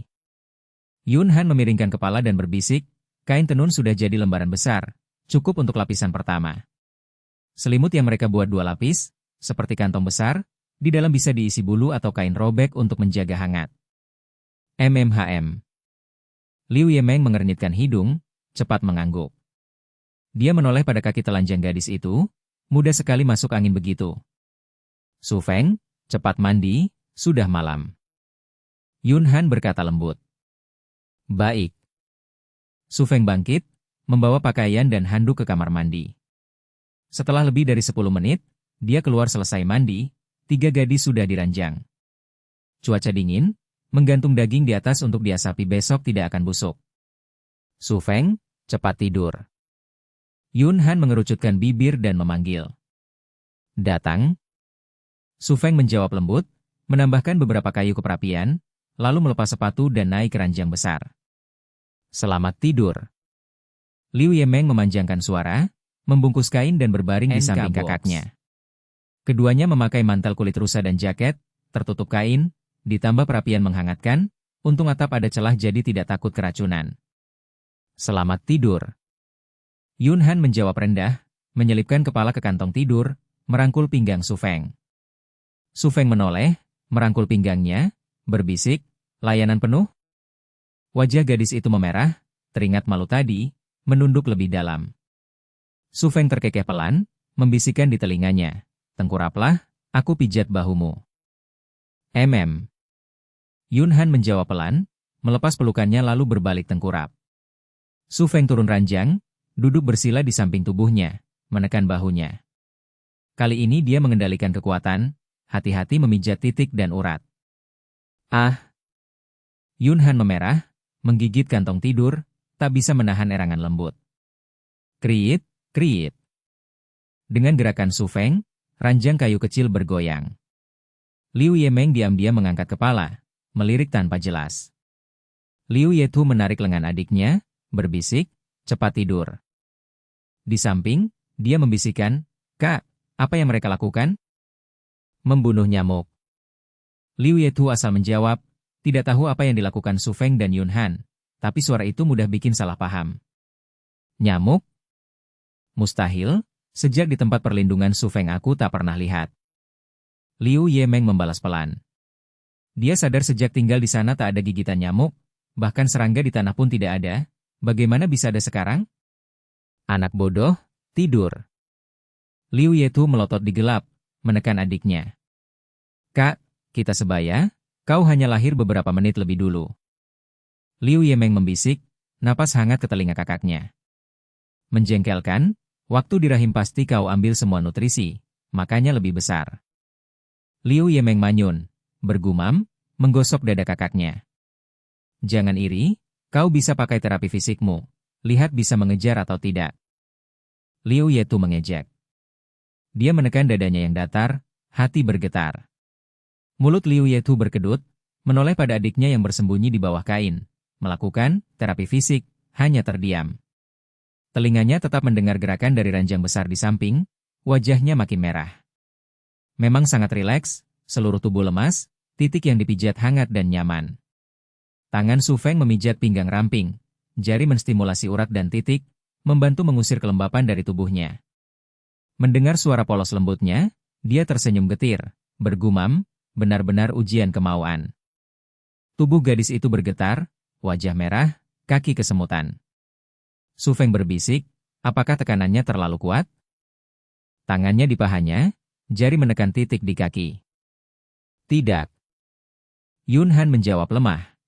Yun Han memiringkan kepala dan berbisik, kain tenun sudah jadi lembaran besar, cukup untuk lapisan pertama. Selimut yang mereka buat 2 lapis, seperti kantong besar, di dalam bisa diisi bulu atau kain robek untuk menjaga hangat. MMHM. Liu Yemeng mengernyitkan hidung, cepat mengangguk. Dia menoleh pada kaki telanjang gadis itu, mudah sekali masuk angin begitu. Su Feng, cepat mandi, sudah malam. Yun Han berkata lembut. Baik. Su Feng bangkit, membawa pakaian dan handuk ke kamar mandi. Setelah lebih dari 10 menit, dia keluar selesai mandi, 3 gadis sudah diranjang. Cuaca dingin, menggantung daging di atas untuk diasapi besok tidak akan busuk. Su Feng, cepat tidur. Yun Han mengerucutkan bibir dan memanggil. Datang. Su Feng menjawab lembut, menambahkan beberapa kayu ke perapian, lalu melepas sepatu dan naik ke ranjang besar. Selamat tidur. Liu Yemeng memanjangkan suara, membungkus kain dan berbaring di samping kakaknya. Keduanya memakai mantel kulit rusa dan jaket, tertutup kain, ditambah perapian menghangatkan, untung atap ada celah jadi tidak takut keracunan. Selamat tidur. Yun Han menjawab rendah, menyelipkan kepala ke kantong tidur, merangkul pinggang Su Feng. Su Feng menoleh, merangkul pinggangnya, berbisik, layanan penuh? Wajah gadis itu memerah, teringat malu tadi, menunduk lebih dalam. Su Feng terkekeh pelan, membisikkan di telinganya, tengkuraplah, aku pijat bahumu. Yun Han menjawab pelan, melepas pelukannya lalu berbalik tengkurap. Su Feng turun ranjang, duduk bersila di samping tubuhnya, menekan bahunya. Kali ini dia mengendalikan kekuatan, hati-hati memijat titik dan urat. Yun Han memerah, menggigit kantong tidur, tak bisa menahan erangan lembut. Kriit, kriit. Dengan gerakan Su Feng, ranjang kayu kecil bergoyang. Liu Yemeng diam-diam mengangkat kepala, melirik tanpa jelas. Liu Yetu menarik lengan adiknya, berbisik, cepat tidur. Di samping, dia membisikkan, Kak, apa yang mereka lakukan? Membunuh nyamuk. Liu Yetu asal menjawab, tidak tahu apa yang dilakukan Su Feng dan Yun Han, tapi suara itu mudah bikin salah paham. Nyamuk? Mustahil, sejak di tempat perlindungan Su Feng aku tak pernah lihat. Liu Yemeng membalas pelan. Dia sadar sejak tinggal di sana tak ada gigitan nyamuk, bahkan serangga di tanah pun tidak ada, bagaimana bisa ada sekarang? Anak bodoh, tidur. Liu Yetu melotot di gelap, menekan adiknya. Kak, kita sebaya, kau hanya lahir beberapa menit lebih dulu. Liu Yemeng membisik, napas hangat ke telinga kakaknya. Menjengkelkan, waktu di rahim pasti kau ambil semua nutrisi, makanya lebih besar. Liu Yemeng manyun, bergumam, menggosok dada kakaknya. Jangan iri, kau bisa pakai terapi fisikmu, lihat bisa mengejar atau tidak. Liu Yetu mengejek. Dia menekan dadanya yang datar, hati bergetar. Mulut Liu Yetu berkedut, menoleh pada adiknya yang bersembunyi di bawah kain, melakukan terapi fisik, hanya terdiam. Telinganya tetap mendengar gerakan dari ranjang besar di samping, wajahnya makin merah. Memang sangat rileks, seluruh tubuh lemas, titik yang dipijat hangat dan nyaman. Tangan Su Feng memijat pinggang ramping, jari menstimulasi urat dan titik, membantu mengusir kelembapan dari tubuhnya. Mendengar suara polos lembutnya, dia tersenyum getir, bergumam, benar-benar ujian kemauan. Tubuh gadis itu bergetar, wajah merah, kaki kesemutan. Su Feng berbisik, apakah tekanannya terlalu kuat? Tangannya di pahanya, jari menekan titik di kaki. Tidak. Yun Han menjawab lemah.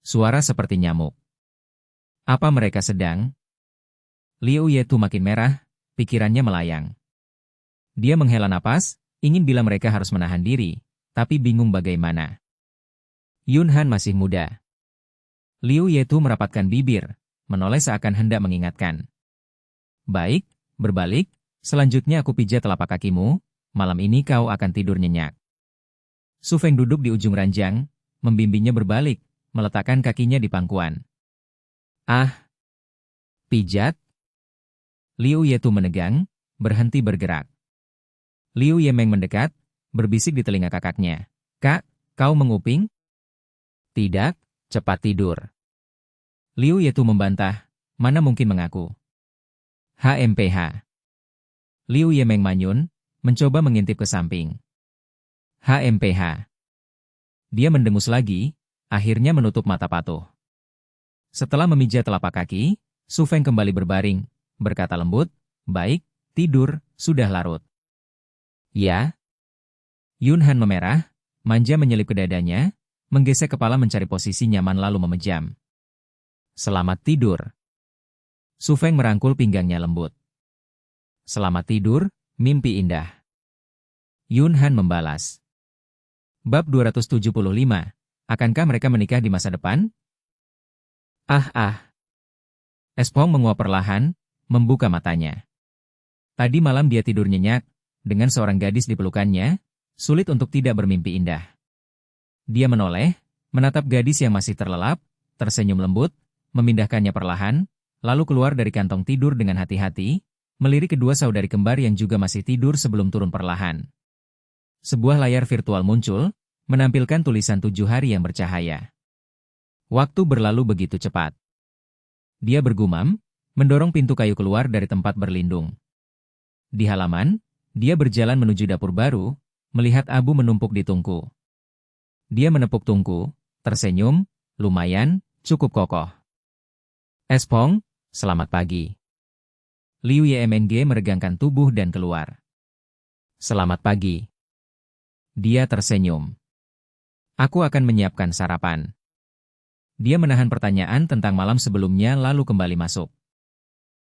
Suara seperti nyamuk. Apa mereka sedang? Liu Yetu makin merah, pikirannya melayang. Dia menghela napas, ingin bilang mereka harus menahan diri, tapi bingung bagaimana. Yun Han masih muda. Liu Yetu merapatkan bibir, menoleh seakan hendak mengingatkan. Baik, berbalik, selanjutnya aku pijat telapak kakimu, malam ini kau akan tidur nyenyak. Su Feng duduk di ujung ranjang, membimbingnya berbalik, meletakkan kakinya di pangkuan. Pijat? Liu Yetu menegang, berhenti bergerak. Liu Yemeng mendekat, berbisik di telinga kakaknya. Kak, kau menguping? Tidak, cepat tidur. Liu Yetu membantah, mana mungkin mengaku. HMPH. Liu Yemeng manyun, mencoba mengintip ke samping. HMPH. Dia mendengus lagi, akhirnya menutup mata patuh. Setelah memijat telapak kaki, Su Feng kembali berbaring, berkata lembut, baik, tidur, sudah larut. Ya. Yun Han memerah, manja menyelip ke dadanya, menggesek kepala mencari posisi nyaman lalu memejam. Selamat tidur. Su Feng merangkul pinggangnya lembut. Selamat tidur, mimpi indah. Yun Han membalas. Bab 275, akankah mereka menikah di masa depan? Espong menguap perlahan, membuka matanya. Tadi malam dia tidur nyenyak, dengan seorang gadis di pelukannya, Sulit untuk tidak bermimpi indah. Dia menoleh, menatap gadis yang masih terlelap, tersenyum lembut, memindahkannya perlahan, lalu keluar dari kantong tidur dengan hati-hati, melirik kedua saudari kembar yang juga masih tidur sebelum turun perlahan. Sebuah layar virtual muncul, menampilkan tulisan 7 hari yang bercahaya. Waktu berlalu begitu cepat. Dia bergumam, mendorong pintu kayu keluar dari tempat berlindung. Di halaman, dia berjalan menuju dapur baru, melihat abu menumpuk di tungku. Dia menepuk tungku, tersenyum, lumayan, cukup kokoh. Espong, selamat pagi. Liu Yemeng meregangkan tubuh dan keluar. Selamat pagi. Dia tersenyum. Aku akan menyiapkan sarapan. Dia menahan pertanyaan tentang malam sebelumnya lalu kembali masuk.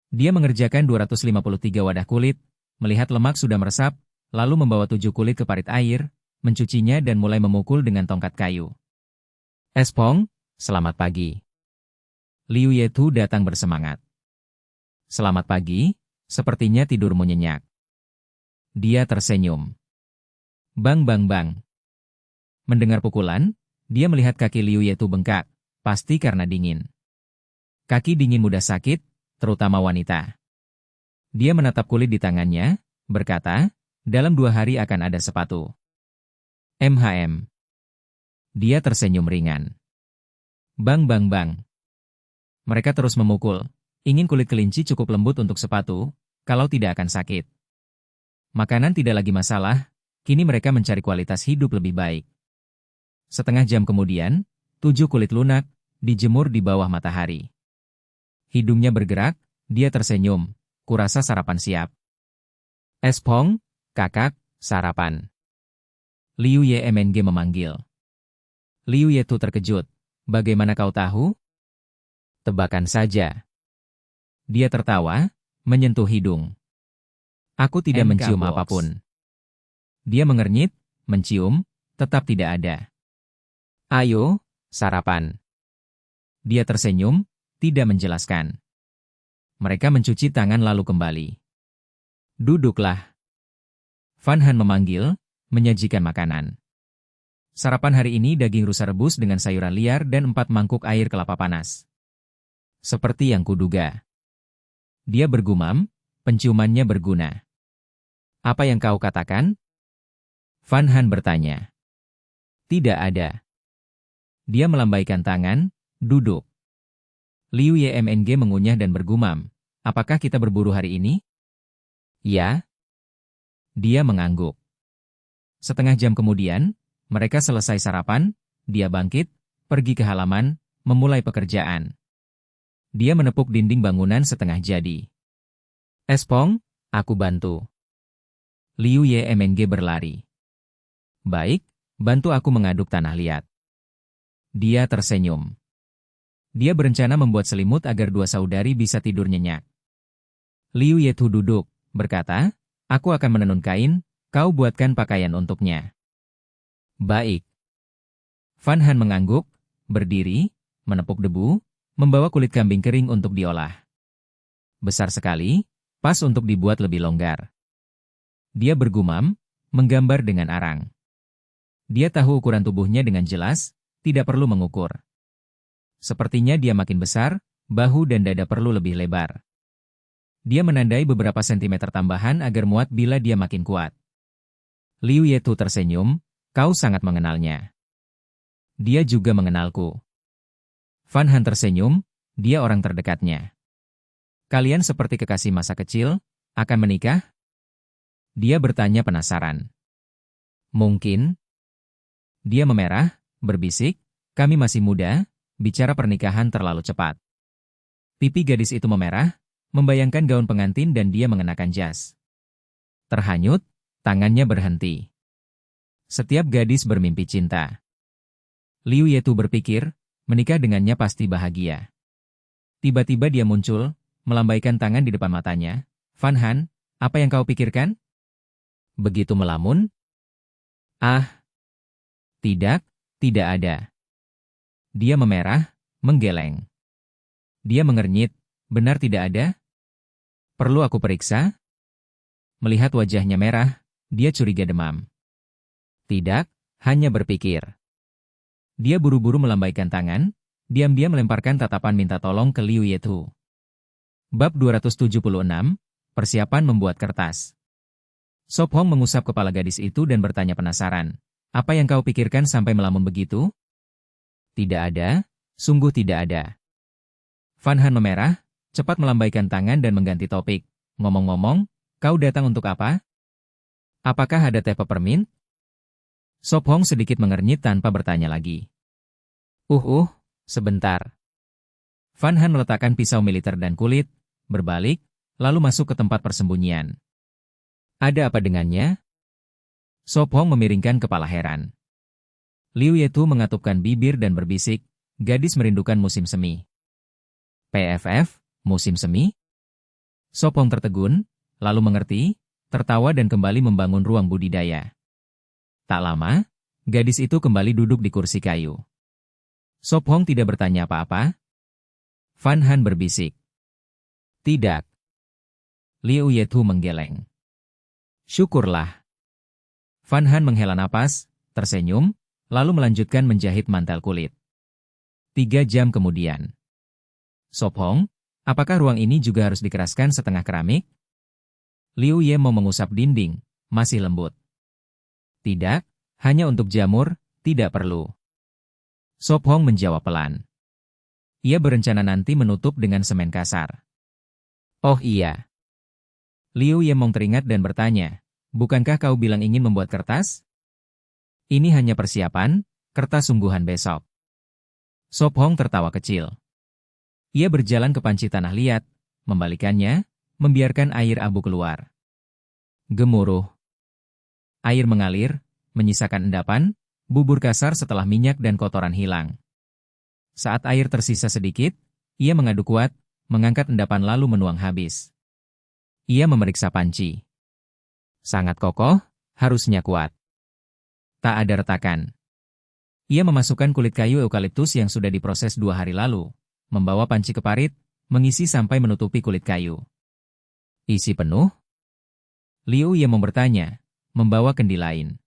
Dia mengerjakan 253 wadah kulit, melihat lemak sudah meresap, lalu membawa 7 kulit ke parit air, mencucinya dan mulai memukul dengan tongkat kayu. Espong, selamat pagi. Liu Yetu datang bersemangat. Selamat pagi, sepertinya tidurmu nyenyak. Dia tersenyum. Bang bang bang. Mendengar pukulan, dia melihat kaki Liu Yetu bengkak, pasti karena dingin. Kaki dingin mudah sakit, terutama wanita. Dia menatap kulit di tangannya, berkata, dalam 2 hari akan ada sepatu. MHM. Dia tersenyum ringan. Bang bang bang. Mereka terus memukul. Ingin kulit kelinci cukup lembut untuk sepatu, kalau tidak akan sakit. Makanan tidak lagi masalah, kini mereka mencari kualitas hidup lebih baik. Setengah jam kemudian, 7 kulit lunak, dijemur di bawah matahari. Hidungnya bergerak, dia tersenyum, kurasa sarapan siap. Espong, kakak, sarapan. Liu Yemeng memanggil. Liu Yetu terkejut, bagaimana kau tahu? Tebakan saja. Dia tertawa, menyentuh hidung. Aku tidak mencium apapun. Dia mengernyit, mencium, tetap tidak ada. Ayo, sarapan. Dia tersenyum, tidak menjelaskan. Mereka mencuci tangan lalu kembali. Duduklah. Van Han memanggil, menyajikan makanan. Sarapan hari ini daging rusa rebus dengan sayuran liar dan 4 mangkuk air kelapa panas. Seperti yang kuduga. Dia bergumam, penciumannya berguna. Apa yang kau katakan? Van Han bertanya. Tidak ada. Dia melambaikan tangan, duduk. Liu Yemeng mengunyah dan bergumam, apakah kita berburu hari ini? Ya. Dia mengangguk. Setengah jam kemudian, mereka selesai sarapan, dia bangkit, pergi ke halaman, memulai pekerjaan. Dia menepuk dinding bangunan setengah jadi. Espong, aku bantu. Liu Yemeng berlari. Baik, bantu aku mengaduk tanah liat. Dia tersenyum. Dia berencana membuat selimut agar 2 saudari bisa tidur nyenyak. Liu Yetu duduk, berkata, aku akan menenun kain, kau buatkan pakaian untuknya. Baik. Van Han mengangguk, berdiri, menepuk debu, membawa kulit kambing kering untuk diolah. Besar sekali, pas untuk dibuat lebih longgar. Dia bergumam, menggambar dengan arang. Dia tahu ukuran tubuhnya dengan jelas, tidak perlu mengukur. Sepertinya dia makin besar, bahu dan dada perlu lebih lebar. Dia menandai beberapa sentimeter tambahan agar muat bila dia makin kuat. Liu Yetu tersenyum, kau sangat mengenalnya. Dia juga mengenalku. Van Han tersenyum, dia orang terdekatnya. Kalian seperti kekasih masa kecil, akan menikah? Dia bertanya penasaran. Mungkin. Dia memerah, berbisik, kami masih muda, bicara pernikahan terlalu cepat. Pipi gadis itu memerah, membayangkan gaun pengantin dan dia mengenakan jas. Terhanyut, tangannya berhenti. Setiap gadis bermimpi cinta. Liu Yetu berpikir, menikah dengannya pasti bahagia. Tiba-tiba dia muncul, melambaikan tangan di depan matanya. Van Han, apa yang kau pikirkan? Begitu melamun? Ah. Tidak, tidak ada. Dia memerah, menggeleng. Dia mengernyit, benar tidak ada? Perlu aku periksa? Melihat wajahnya merah, dia curiga demam. Tidak, hanya berpikir. Dia buru-buru melambaikan tangan, diam-diam melemparkan tatapan minta tolong ke Liu Yetu. Bab 276, Persiapan membuat kertas. Sop Hong mengusap kepala gadis itu dan bertanya penasaran. Apa yang kau pikirkan sampai melamun begitu? Tidak ada, sungguh tidak ada. Van Han memerah, cepat melambaikan tangan dan mengganti topik. Ngomong-ngomong, kau datang untuk apa? Apakah ada teh peppermint? Sop Hong sedikit mengernyit tanpa bertanya lagi. Sebentar. Van Han meletakkan pisau militer dan kulit, berbalik, lalu masuk ke tempat persembunyian. Ada apa dengannya? Sop Hong memiringkan kepala heran. Liu Yetu mengatupkan bibir dan berbisik, gadis merindukan musim semi. PFF, musim semi? Sop Hong tertegun, lalu mengerti, tertawa dan kembali membangun ruang budidaya. Tak lama, gadis itu kembali duduk di kursi kayu. Sop Hong tidak bertanya apa-apa. Van Han berbisik. Tidak. Liu Yetu menggeleng. Syukurlah. Van Han menghela napas, tersenyum, lalu melanjutkan menjahit mantel kulit. 3 jam kemudian. Sop Hong, apakah ruang ini juga harus dikeraskan setengah keramik? Liu Ye mau mengusap dinding, masih lembut. Tidak, hanya untuk jamur, tidak perlu. Sop Hong menjawab pelan. Ia berencana nanti menutup dengan semen kasar. Oh iya. Liu Yemong teringat dan bertanya, bukankah kau bilang ingin membuat kertas? Ini hanya persiapan, kertas sungguhan besok. Sop Hong tertawa kecil. Ia berjalan ke panci tanah liat, membalikannya, membiarkan air abu keluar. Gemuruh. Air mengalir, menyisakan endapan, bubur kasar setelah minyak dan kotoran hilang. Saat air tersisa sedikit, ia mengadu kuat, mengangkat endapan lalu menuang habis. Ia memeriksa panci. Sangat kokoh, harusnya kuat. Tak ada retakan. Ia memasukkan kulit kayu eukaliptus yang sudah diproses 2 hari lalu, membawa panci ke parit, mengisi sampai menutupi kulit kayu. Isi penuh? Liu Yemong bertanya, membawa kendi lain.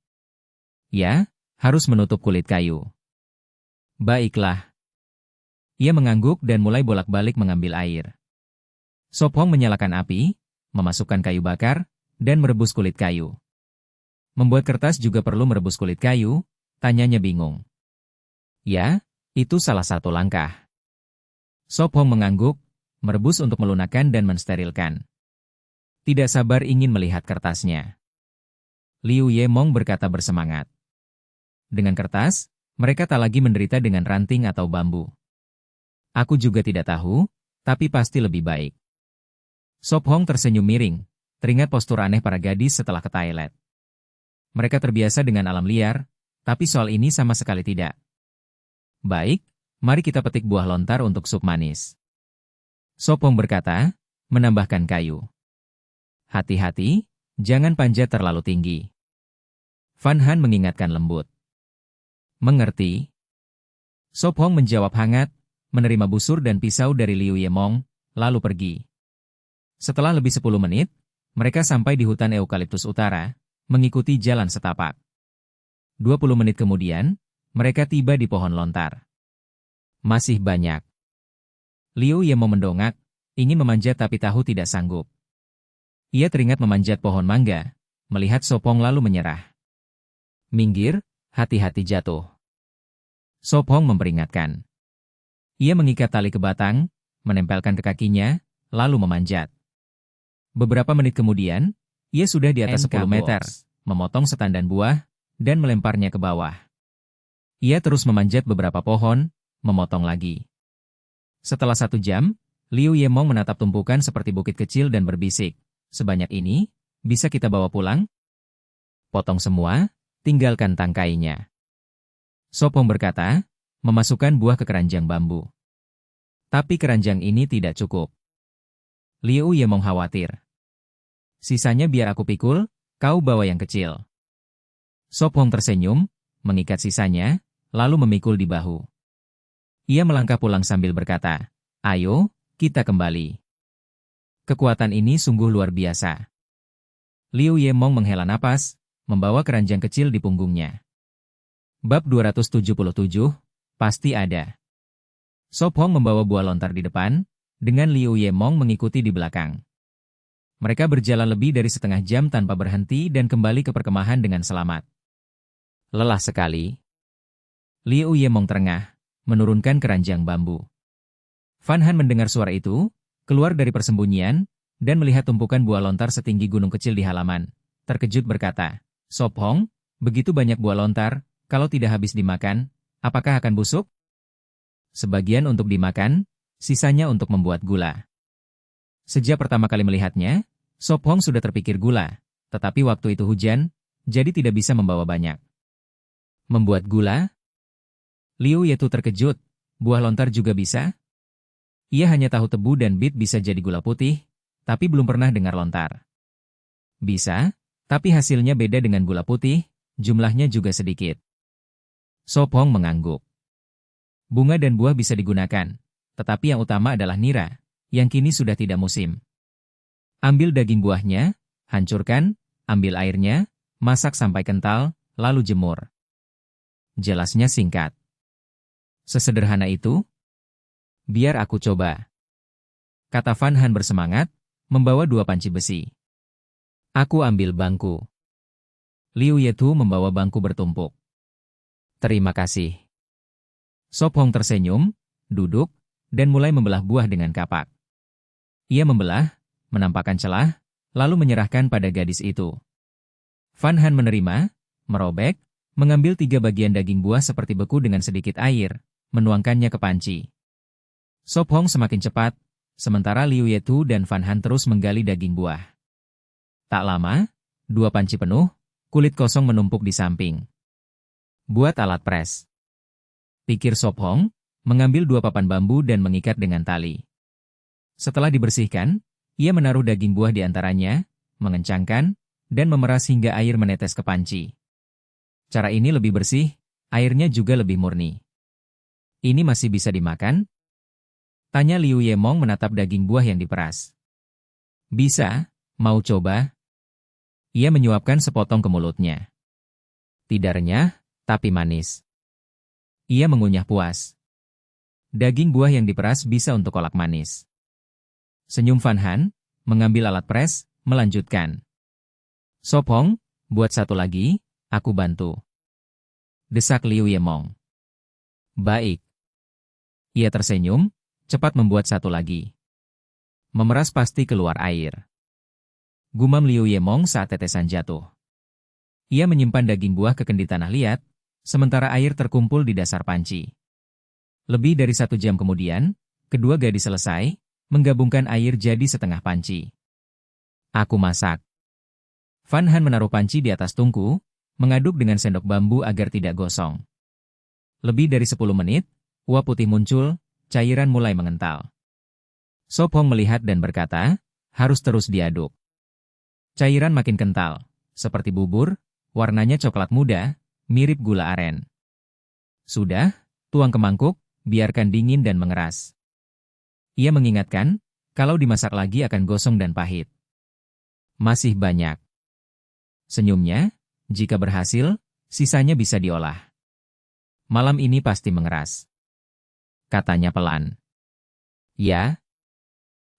Ya, harus menutup kulit kayu. Baiklah. Ia mengangguk dan mulai bolak-balik mengambil air. Sop Hong menyalakan api, memasukkan kayu bakar, dan merebus kulit kayu. Membuat kertas juga perlu merebus kulit kayu, tanyanya bingung. Ya, itu salah satu langkah. Sop Hong mengangguk, merebus untuk melunakkan dan mensterilkan. Tidak sabar ingin melihat kertasnya. Liu Yemong berkata bersemangat. Dengan kertas, mereka tak lagi menderita dengan ranting atau bambu. Aku juga tidak tahu, tapi pasti lebih baik. Sop Hong tersenyum miring, teringat postur aneh para gadis setelah ke toilet. Mereka terbiasa dengan alam liar, tapi soal ini sama sekali tidak. Baik, mari kita petik buah lontar untuk sup manis. Sop Hong berkata, menambahkan kayu. Hati-hati, jangan panjat terlalu tinggi. Van Han mengingatkan lembut. Mengerti. Sop Hong menjawab hangat, menerima busur dan pisau dari Liu Yemong, lalu pergi. Setelah lebih 10 menit, mereka sampai di hutan eukaliptus utara, mengikuti jalan setapak. 20 menit kemudian, mereka tiba di pohon lontar. Masih banyak. Liu Yemong mendongak, ingin memanjat tapi tahu tidak sanggup. Ia teringat memanjat pohon mangga, melihat Sop Hong lalu menyerah. Minggir, hati-hati jatuh. Sop Hong memperingatkan. Ia mengikat tali ke batang, menempelkan ke kakinya, lalu memanjat. Beberapa menit kemudian, ia sudah di atas 10 meter, memotong setandan buah, dan melemparnya ke bawah. Ia terus memanjat beberapa pohon, memotong lagi. Setelah 1 jam, Liu Yemong menatap tumpukan seperti bukit kecil dan berbisik, sebanyak ini, bisa kita bawa pulang? Potong semua, tinggalkan tangkainya. Sop Hong berkata, memasukkan buah ke keranjang bambu. Tapi keranjang ini tidak cukup. Liu Yemong khawatir. Sisanya biar aku pikul, kau bawa yang kecil. Sop Hong tersenyum, mengikat sisanya, lalu memikul di bahu. Ia melangkah pulang sambil berkata, ayo, kita kembali. Kekuatan ini sungguh luar biasa. Liu Yemong menghela napas, membawa keranjang kecil di punggungnya. Bab 277, pasti ada. Sop Hong membawa buah lontar di depan, dengan Liu Yemong mengikuti di belakang. Mereka berjalan lebih dari setengah jam tanpa berhenti dan kembali ke perkemahan dengan selamat. Lelah sekali. Liu Yemong terengah, menurunkan keranjang bambu. Fan Han mendengar suara itu, keluar dari persembunyian, dan melihat tumpukan buah lontar setinggi gunung kecil di halaman. Terkejut berkata, "Sop Hong, begitu banyak buah lontar, kalau tidak habis dimakan, apakah akan busuk?" Sebagian untuk dimakan, sisanya untuk membuat gula. Sejak pertama kali melihatnya, Sop Hong sudah terpikir gula, tetapi waktu itu hujan, jadi tidak bisa membawa banyak. Membuat gula? Liu Yetu terkejut, buah lontar juga bisa? Ia hanya tahu tebu dan bit bisa jadi gula putih, tapi belum pernah dengar lontar. Bisa, tapi hasilnya beda dengan gula putih, jumlahnya juga sedikit. Sop Hong mengangguk. Bunga dan buah bisa digunakan, tetapi yang utama adalah nira, yang kini sudah tidak musim. Ambil daging buahnya, hancurkan, ambil airnya, masak sampai kental, lalu jemur. Jelasnya singkat. Sesederhana itu? Biar aku coba. Kata Fan Han bersemangat, membawa 2 panci besi. Aku ambil bangku. Liu Yetu membawa bangku bertumpuk. Terima kasih. Sop Hong tersenyum, duduk, dan mulai membelah buah dengan kapak. Ia membelah, menampakkan celah, lalu menyerahkan pada gadis itu. Fan Han menerima, merobek, mengambil 3 bagian daging buah seperti beku dengan sedikit air, menuangkannya ke panci. Sop Hong semakin cepat, sementara Liu Yetu dan Fan Han terus menggali daging buah. Tak lama, 2 panci penuh, kulit kosong menumpuk di samping. Buat alat pres. Pikir Sop Hong, mengambil 2 papan bambu dan mengikat dengan tali. Setelah dibersihkan, ia menaruh daging buah di antaranya, mengencangkan, dan memeras hingga air menetes ke panci. Cara ini lebih bersih, airnya juga lebih murni. Ini masih bisa dimakan? Tanya Liu Yemong menatap daging buah yang diperas. Bisa, mau coba? Ia menyuapkan sepotong ke mulutnya. Tidak renyah, tapi manis. Ia mengunyah puas. Daging buah yang diperas bisa untuk kolak manis. Senyum Fan Han, mengambil alat pres, melanjutkan. Sop Hong, buat 1 lagi, aku bantu. Desak Liu Yemong. Baik. Ia tersenyum, cepat membuat 1 lagi. Memeras pasti keluar air. Gumam Liu Yemong saat tetesan jatuh. Ia menyimpan daging buah ke kendi tanah liat, sementara air terkumpul di dasar panci. Lebih dari 1 jam kemudian, kedua gadis selesai, menggabungkan air jadi setengah panci. Aku masak. Fan Han menaruh panci di atas tungku, mengaduk dengan sendok bambu agar tidak gosong. Lebih dari 10 menit, uap putih muncul, cairan mulai mengental. Sop Hong melihat dan berkata, harus terus diaduk. Cairan makin kental, seperti bubur, warnanya coklat muda, mirip gula aren. Sudah, tuang ke mangkuk, biarkan dingin dan mengeras. Ia mengingatkan, kalau dimasak lagi akan gosong dan pahit. Masih banyak. Senyumnya, jika berhasil, sisanya bisa diolah. Malam ini pasti mengeras. Katanya pelan. Ya.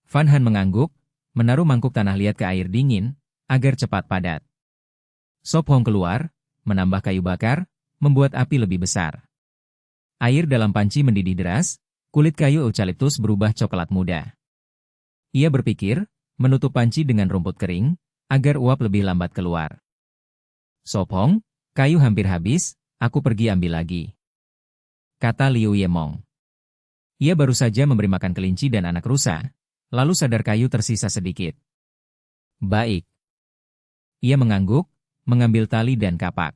Fan Han mengangguk, menaruh mangkuk tanah liat ke air dingin, agar cepat padat. Sop Hong keluar, menambah kayu bakar, membuat api lebih besar. Air dalam panci mendidih deras, kulit kayu eukaliptus berubah coklat muda. Ia berpikir, menutup panci dengan rumput kering, agar uap lebih lambat keluar. Sop Hong, kayu hampir habis, aku pergi ambil lagi. Kata Liu Yemong. Ia baru saja memberi makan kelinci dan anak rusa, lalu sadar kayu tersisa sedikit. Baik. Ia mengangguk, mengambil tali dan kapak.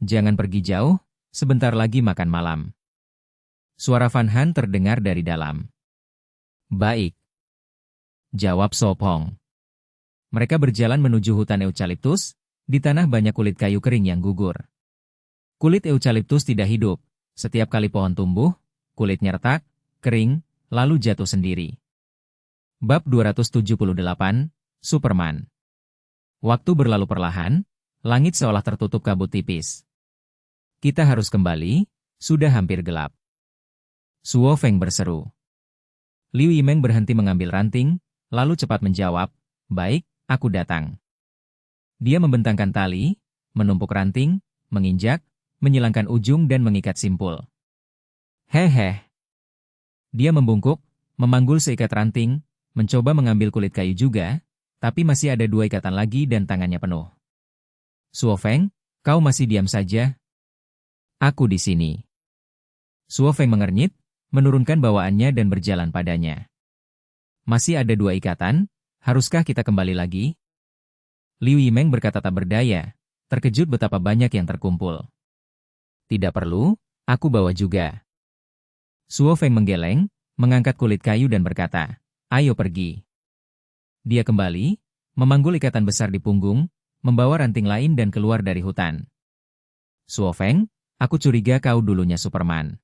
Jangan pergi jauh, sebentar lagi makan malam. Suara Fan Han terdengar dari dalam. Baik. Jawab Sop Hong. Mereka berjalan menuju hutan eukaliptus, di tanah banyak kulit kayu kering yang gugur. Kulit eukaliptus tidak hidup, setiap kali pohon tumbuh, kulitnya retak, kering, lalu jatuh sendiri. Bab 278, Superman. Waktu berlalu perlahan, Langit seolah tertutup kabut tipis. Kita harus kembali, sudah hampir gelap. Suo Feng berseru. Liu Yimeng berhenti mengambil ranting, lalu cepat menjawab, baik, aku datang. Dia membentangkan tali, menumpuk ranting, menginjak, menyilangkan ujung dan mengikat simpul. Hehe. Dia membungkuk, memanggul seikat ranting, mencoba mengambil kulit kayu juga, tapi masih ada 2 ikatan lagi dan tangannya penuh. Suo Feng, kau masih diam saja? Aku di sini. Suo Feng mengernyit, menurunkan bawaannya dan berjalan padanya. Masih ada 2 ikatan, haruskah kita kembali lagi? Liu Yimeng berkata tak berdaya, terkejut betapa banyak yang terkumpul. Tidak perlu, aku bawa juga. Suo Feng menggeleng, mengangkat kulit kayu dan berkata, ayo pergi. Dia kembali, memanggul ikatan besar di punggung, membawa ranting lain dan keluar dari hutan. Suo Feng, aku curiga kau dulunya Superman.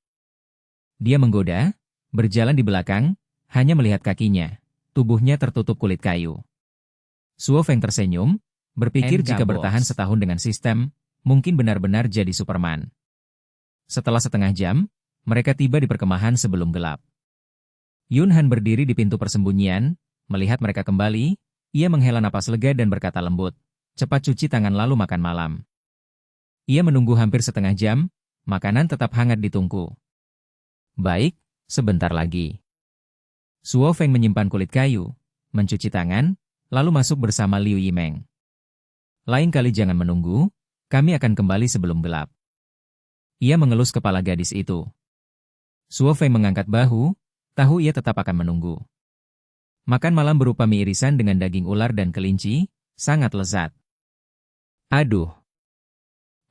Dia menggoda, berjalan di belakang, hanya melihat kakinya, tubuhnya tertutup kulit kayu. Suo Feng tersenyum, berpikir jika bertahan setahun dengan sistem, mungkin benar-benar jadi Superman. Setelah setengah jam, mereka tiba di perkemahan sebelum gelap. Yun Han berdiri di pintu persembunyian, melihat mereka kembali, ia menghela napas lega dan berkata lembut, cepat cuci tangan lalu makan malam. Ia menunggu hampir setengah jam, makanan tetap hangat di tungku. Baik, sebentar lagi. Suo Feng menyimpan kulit kayu, mencuci tangan, lalu masuk bersama Liu Yimeng. Lain kali jangan menunggu, kami akan kembali sebelum gelap. Ia mengelus kepala gadis itu. Suo Feng mengangkat bahu, tahu ia tetap akan menunggu. Makan malam berupa mie irisan dengan daging ular dan kelinci, sangat lezat. Aduh.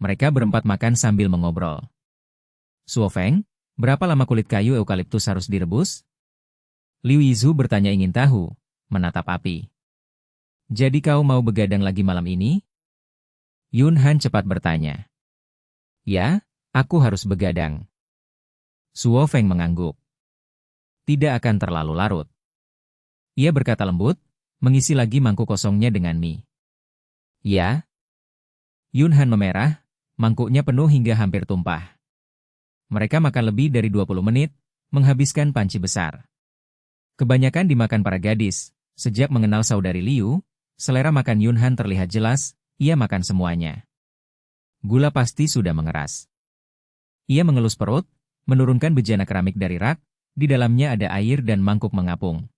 Mereka berempat makan sambil mengobrol. Suo Feng, berapa lama kulit kayu eukaliptus harus direbus? Liu Yizu bertanya ingin tahu, menatap api. Jadi kau mau begadang lagi malam ini? Yun Han cepat bertanya. Ya, aku harus begadang. Suo Feng mengangguk. Tidak akan terlalu larut. Ia berkata lembut, mengisi lagi mangkuk kosongnya dengan mie. Ya. Yun Han memerah, mangkuknya penuh hingga hampir tumpah. Mereka makan lebih dari 20 menit, menghabiskan panci besar. Kebanyakan dimakan para gadis, sejak mengenal saudari Liu, selera makan Yun Han terlihat jelas, ia makan semuanya. Gula pasti sudah mengeras. Ia mengelus perut, menurunkan bejana keramik dari rak, di dalamnya ada air dan mangkuk mengapung.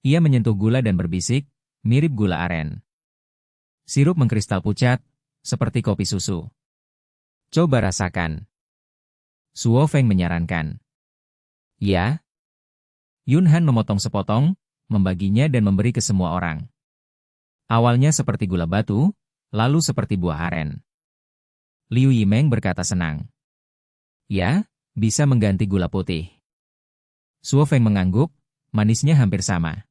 Ia menyentuh gula dan berbisik, mirip gula aren. Sirup mengkristal pucat, seperti kopi susu. Coba rasakan. Suo Feng menyarankan. Ya. Yun Han memotong sepotong, membaginya dan memberi ke semua orang. Awalnya seperti gula batu, lalu seperti buah aren. Liu Yimeng berkata senang. Ya, bisa mengganti gula putih. Suo Feng mengangguk, manisnya hampir sama.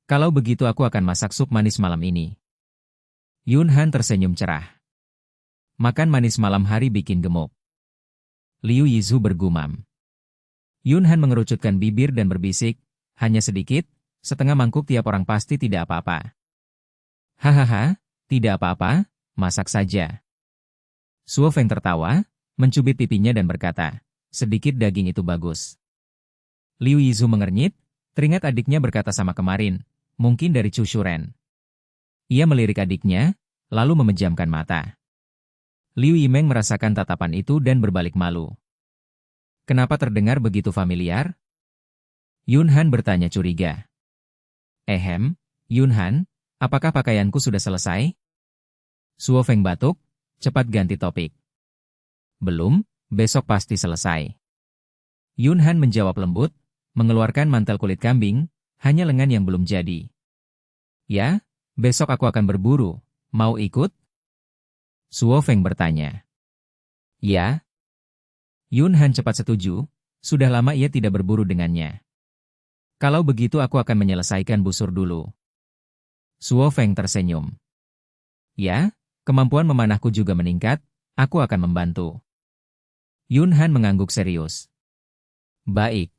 Kalau begitu aku akan masak sup manis malam ini. Yun Han tersenyum cerah. Makan manis malam hari bikin gemuk. Liu Yizu bergumam. Yun Han mengerucutkan bibir dan berbisik, hanya sedikit, setengah mangkuk tiap orang pasti tidak apa-apa. Hahaha, tidak apa-apa, masak saja. Suo Feng tertawa, mencubit pipinya dan berkata, sedikit daging itu bagus. Liu Yizu mengernyit, teringat adiknya berkata sama kemarin, mungkin dari Chu Shuren. Ia melirik adiknya, lalu memejamkan mata. Liu Yimeng merasakan tatapan itu dan berbalik malu. Kenapa terdengar begitu familiar? Yun Han bertanya curiga. Yun Han, apakah pakaianku sudah selesai? Suo Feng batuk, cepat ganti topik. Belum, besok pasti selesai. Yun Han menjawab lembut, mengeluarkan mantel kulit kambing, hanya lengan yang belum jadi. Ya, besok aku akan berburu, mau ikut? Suo Feng bertanya. Ya. Yun Han cepat setuju, sudah lama ia tidak berburu dengannya. Kalau begitu aku akan menyelesaikan busur dulu. Suo Feng tersenyum. Ya, kemampuan memanahku juga meningkat, aku akan membantu. Yun Han mengangguk serius. Baik.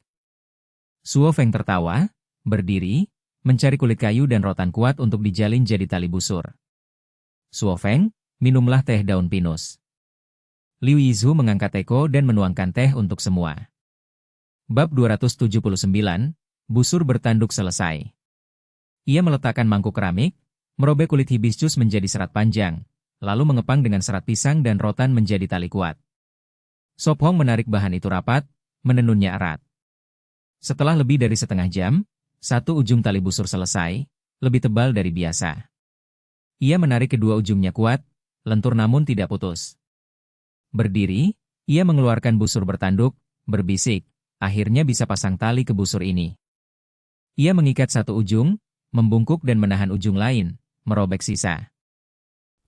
Suo Feng tertawa, berdiri, mencari kulit kayu dan rotan kuat untuk dijalin jadi tali busur. Suofeng, minumlah teh daun pinus. Liu Yizhu mengangkat teko dan menuangkan teh untuk semua. Bab 279, busur bertanduk selesai. Ia meletakkan mangkuk keramik, merobek kulit hibiscus menjadi serat panjang, lalu mengepang dengan serat pisang dan rotan menjadi tali kuat. Sop Hong menarik bahan itu rapat, menenunnya erat. Setelah lebih dari setengah jam, satu ujung tali busur selesai, lebih tebal dari biasa. Ia menarik kedua ujungnya kuat, lentur namun tidak putus. Berdiri, ia mengeluarkan busur bertanduk, berbisik, akhirnya bisa pasang tali ke busur ini. Ia mengikat satu ujung, membungkuk dan menahan ujung lain, merobek sisa.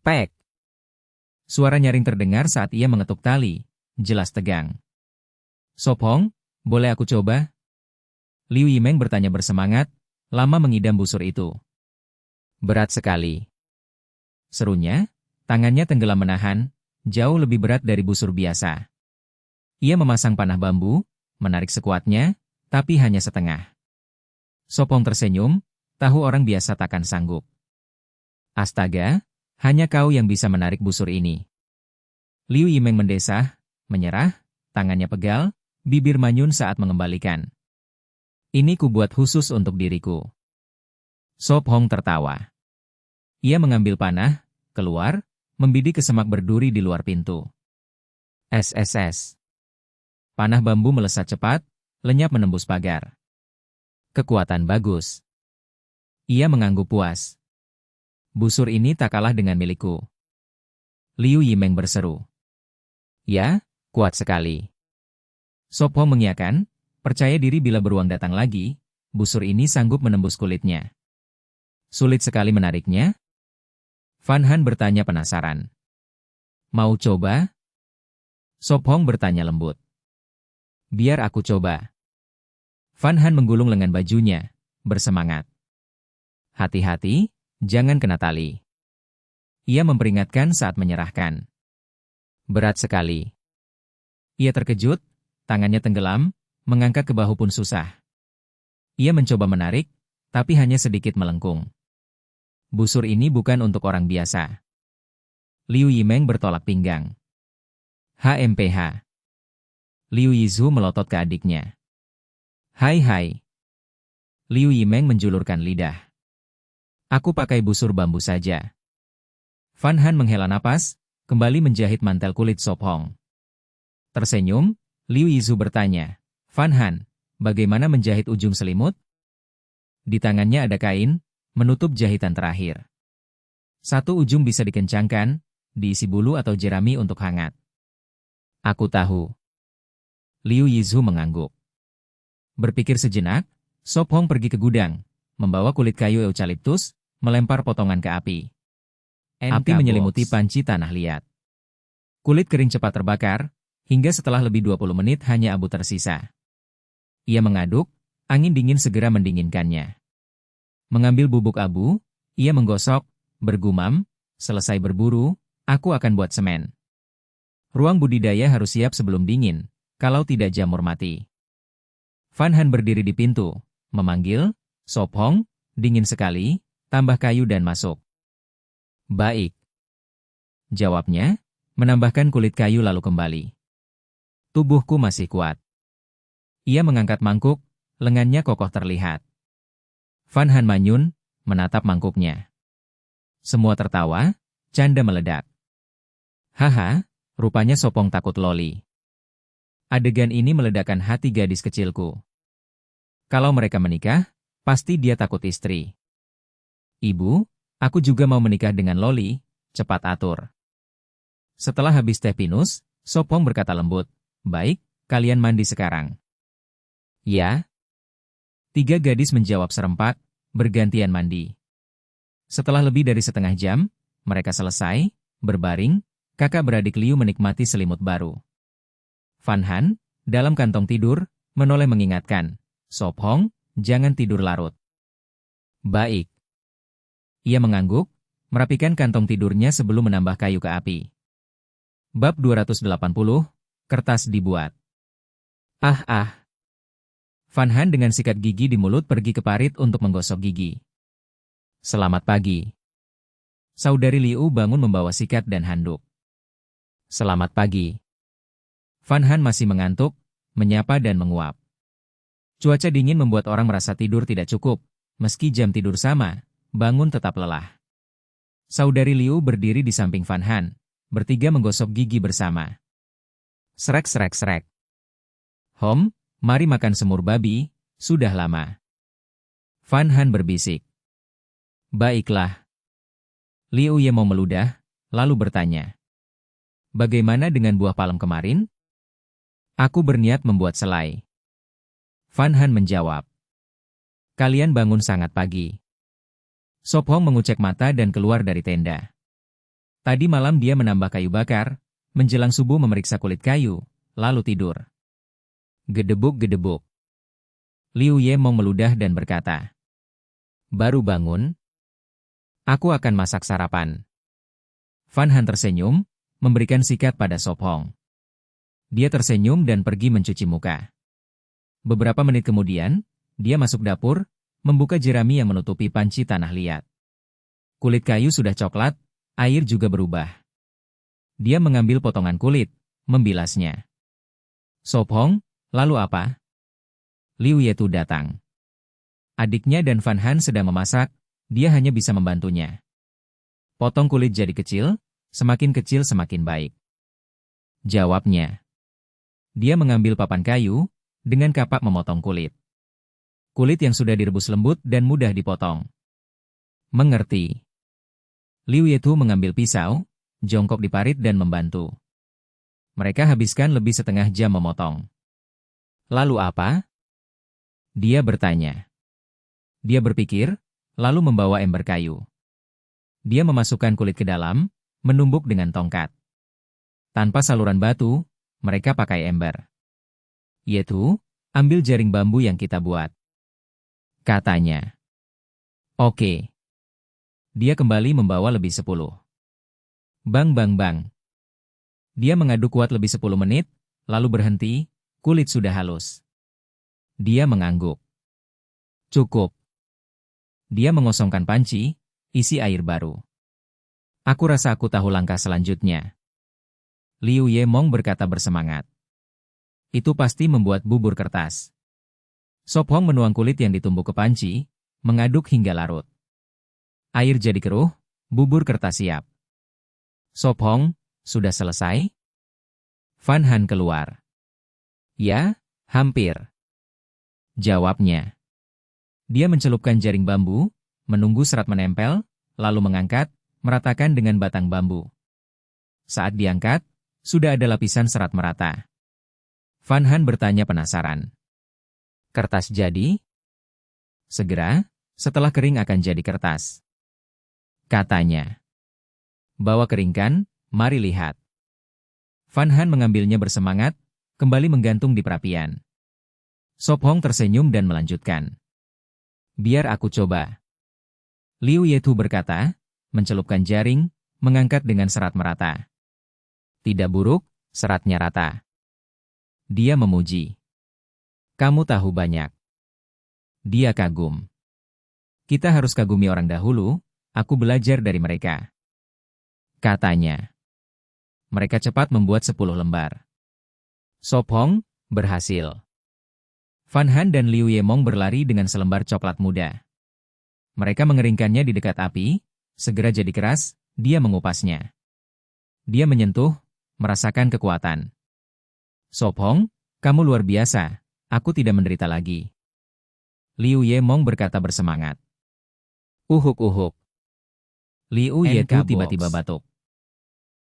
Pek! Suara nyaring terdengar saat ia mengetuk tali, jelas tegang. Sop Hong, boleh aku coba? Liu Yimeng bertanya bersemangat, lama mengidam busur itu. Berat sekali. Serunya, tangannya tenggelam menahan, jauh lebih berat dari busur biasa. Ia memasang panah bambu, menarik sekuatnya, tapi hanya setengah. Sop Hong tersenyum, tahu orang biasa takkan sanggup. Astaga, hanya kau yang bisa menarik busur ini. Liu Yimeng mendesah, menyerah, tangannya pegal, bibir manyun saat mengembalikan. Ini kubuat khusus untuk diriku. Sop Hong tertawa. Ia mengambil panah, keluar, membidik ke semak berduri di luar pintu. SSS. Panah bambu melesat cepat, lenyap menembus pagar. Kekuatan bagus. Ia mengangguk puas. Busur ini tak kalah dengan milikku. Liu Yimeng berseru. Ya, kuat sekali. Sop Hong mengiyakan, percaya diri bila beruang datang lagi, busur ini sanggup menembus kulitnya. Sulit sekali menariknya? Fan Han bertanya penasaran. Mau coba? Sop Hong bertanya lembut. Biar aku coba. Fan Han menggulung lengan bajunya, bersemangat. Hati-hati, jangan kena tali. Ia memperingatkan saat menyerahkan. Berat sekali. Ia terkejut, tangannya tenggelam, mengangkat ke bahu pun susah. Ia mencoba menarik, tapi hanya sedikit melengkung. Busur ini bukan untuk orang biasa. Liu Yimeng bertolak pinggang. HMPH. Liu Yizhu melotot ke adiknya. Hai. Liu Yimeng menjulurkan lidah. Aku pakai busur bambu saja. Fan Han menghela napas, kembali menjahit mantel kulit Sop Hong. Tersenyum, Liu Yizhu bertanya, Fan Han, bagaimana menjahit ujung selimut? Di tangannya ada kain, menutup jahitan terakhir. Satu ujung bisa dikencangkan, diisi bulu atau jerami untuk hangat. Aku tahu. Liu Yizhu mengangguk. Berpikir sejenak, Sop Hong pergi ke gudang, membawa kulit kayu eukaliptus, melempar potongan ke api. Api menyelimuti panci tanah liat. Kulit kering cepat terbakar, hingga setelah lebih 20 menit hanya abu tersisa. Ia mengaduk, angin dingin segera mendinginkannya. Mengambil bubuk abu, ia menggosok, bergumam, selesai berburu, aku akan buat semen. Ruang budidaya harus siap sebelum dingin, kalau tidak jamur mati. Fan Han berdiri di pintu, memanggil, Sop Hong, dingin sekali, tambah kayu dan masuk. Baik. Jawabnya, menambahkan kulit kayu lalu kembali. Tubuhku masih kuat. Ia mengangkat mangkuk, lengannya kokoh terlihat. Fan Han manyun, menatap mangkuknya. Semua tertawa, canda meledak. Haha, rupanya Sop Hong takut loli. Adegan ini meledakkan hati gadis kecilku. Kalau mereka menikah, pasti dia takut istri. Ibu, aku juga mau menikah dengan Loli, cepat atur. Setelah habis teh pinus, Sop Hong berkata lembut, baik, kalian mandi sekarang. Ya. 3 gadis menjawab serempak, bergantian mandi. Setelah lebih dari setengah jam, mereka selesai, berbaring, kakak beradik Liu menikmati selimut baru. Fan Han, dalam kantong tidur, menoleh mengingatkan, Sop Hong, jangan tidur larut. Baik. Ia mengangguk, merapikan kantong tidurnya sebelum menambah kayu ke api. Bab 280, kertas dibuat. Ah. Fan Han dengan sikat gigi di mulut pergi ke parit untuk menggosok gigi. Selamat pagi. Saudari Liu bangun membawa sikat dan handuk. Selamat pagi. Fan Han masih mengantuk, menyapa dan menguap. Cuaca dingin membuat orang merasa tidur tidak cukup, meski jam tidur sama, bangun tetap lelah. Saudari Liu berdiri di samping Fan Han, bertiga menggosok gigi bersama. Srek srek srek. Hom, mari makan semur babi, sudah lama. Fan Han berbisik. Baiklah. Liu Ye mau meludah, lalu bertanya. Bagaimana dengan buah palem kemarin? Aku berniat membuat selai. Fan Han menjawab. Kalian bangun sangat pagi. Sop Hong mengucek mata dan keluar dari tenda. Tadi malam dia menambah kayu bakar, menjelang subuh memeriksa kulit kayu, lalu tidur. Gedebuk-gedebuk. Liu Ye mau meludah dan berkata. Baru bangun? Aku akan masak sarapan. Fan Han tersenyum, memberikan sikat pada Sop Hong. Dia tersenyum dan pergi mencuci muka. Beberapa menit kemudian, dia masuk dapur, membuka jerami yang menutupi panci tanah liat. Kulit kayu sudah coklat, air juga berubah. Dia mengambil potongan kulit, membilasnya. Sop Hong, lalu apa? Liu Yetu datang. Adiknya dan Fan Han sedang memasak, dia hanya bisa membantunya. Potong kulit jadi kecil semakin baik. Jawabnya. Dia mengambil papan kayu, dengan kapak memotong kulit. Kulit yang sudah direbus lembut dan mudah dipotong. Mengerti. Liu Yetu mengambil pisau, jongkok di parit dan membantu. Mereka habiskan lebih setengah jam memotong. Lalu apa? Dia bertanya. Dia berpikir, lalu membawa ember kayu. Dia memasukkan kulit ke dalam, menumbuk dengan tongkat. Tanpa saluran batu, mereka pakai ember. Yetu, ambil jaring bambu yang kita buat. Katanya. Oke. Dia kembali membawa lebih 10. Bang bang bang. Dia mengaduk kuat lebih 10 menit, lalu berhenti, kulit sudah halus. Dia mengangguk. Cukup. Dia mengosongkan panci, isi air baru. Aku rasa aku tahu langkah selanjutnya. Liu Ye Mong berkata bersemangat. Itu pasti membuat bubur kertas. Sop Hong menuang kulit yang ditumbuk ke panci, mengaduk hingga larut. Air jadi keruh, bubur kertas siap. Sop Hong, sudah selesai? Fan Han keluar. Ya, hampir. Jawabnya. Dia mencelupkan jaring bambu, menunggu serat menempel, lalu mengangkat, meratakan dengan batang bambu. Saat diangkat, sudah ada lapisan serat merata. Fan Han bertanya penasaran. Kertas jadi? Segera, setelah kering akan jadi kertas. Katanya. Bawa keringkan, mari lihat. Fan Han mengambilnya bersemangat, kembali menggantung di perapian. Sop Hong tersenyum dan melanjutkan. Biar aku coba. Liu Yetu berkata, mencelupkan jaring, mengangkat dengan serat merata. Tidak buruk, seratnya rata. Dia memuji. Kamu tahu banyak. Dia kagum. Kita harus kagumi orang dahulu, aku belajar dari mereka. Katanya. Mereka cepat membuat 10 lembar. Sop Hong, berhasil. Fan Han dan Liu Ye Mong berlari dengan selembar coklat muda. Mereka mengeringkannya di dekat api, segera jadi keras, dia mengupasnya. Dia menyentuh, merasakan kekuatan. Sop Hong, kamu luar biasa, aku tidak menderita lagi. Liu Ye Mong berkata bersemangat. Uhuk-uhuk. Liu Yetu tiba-tiba batuk.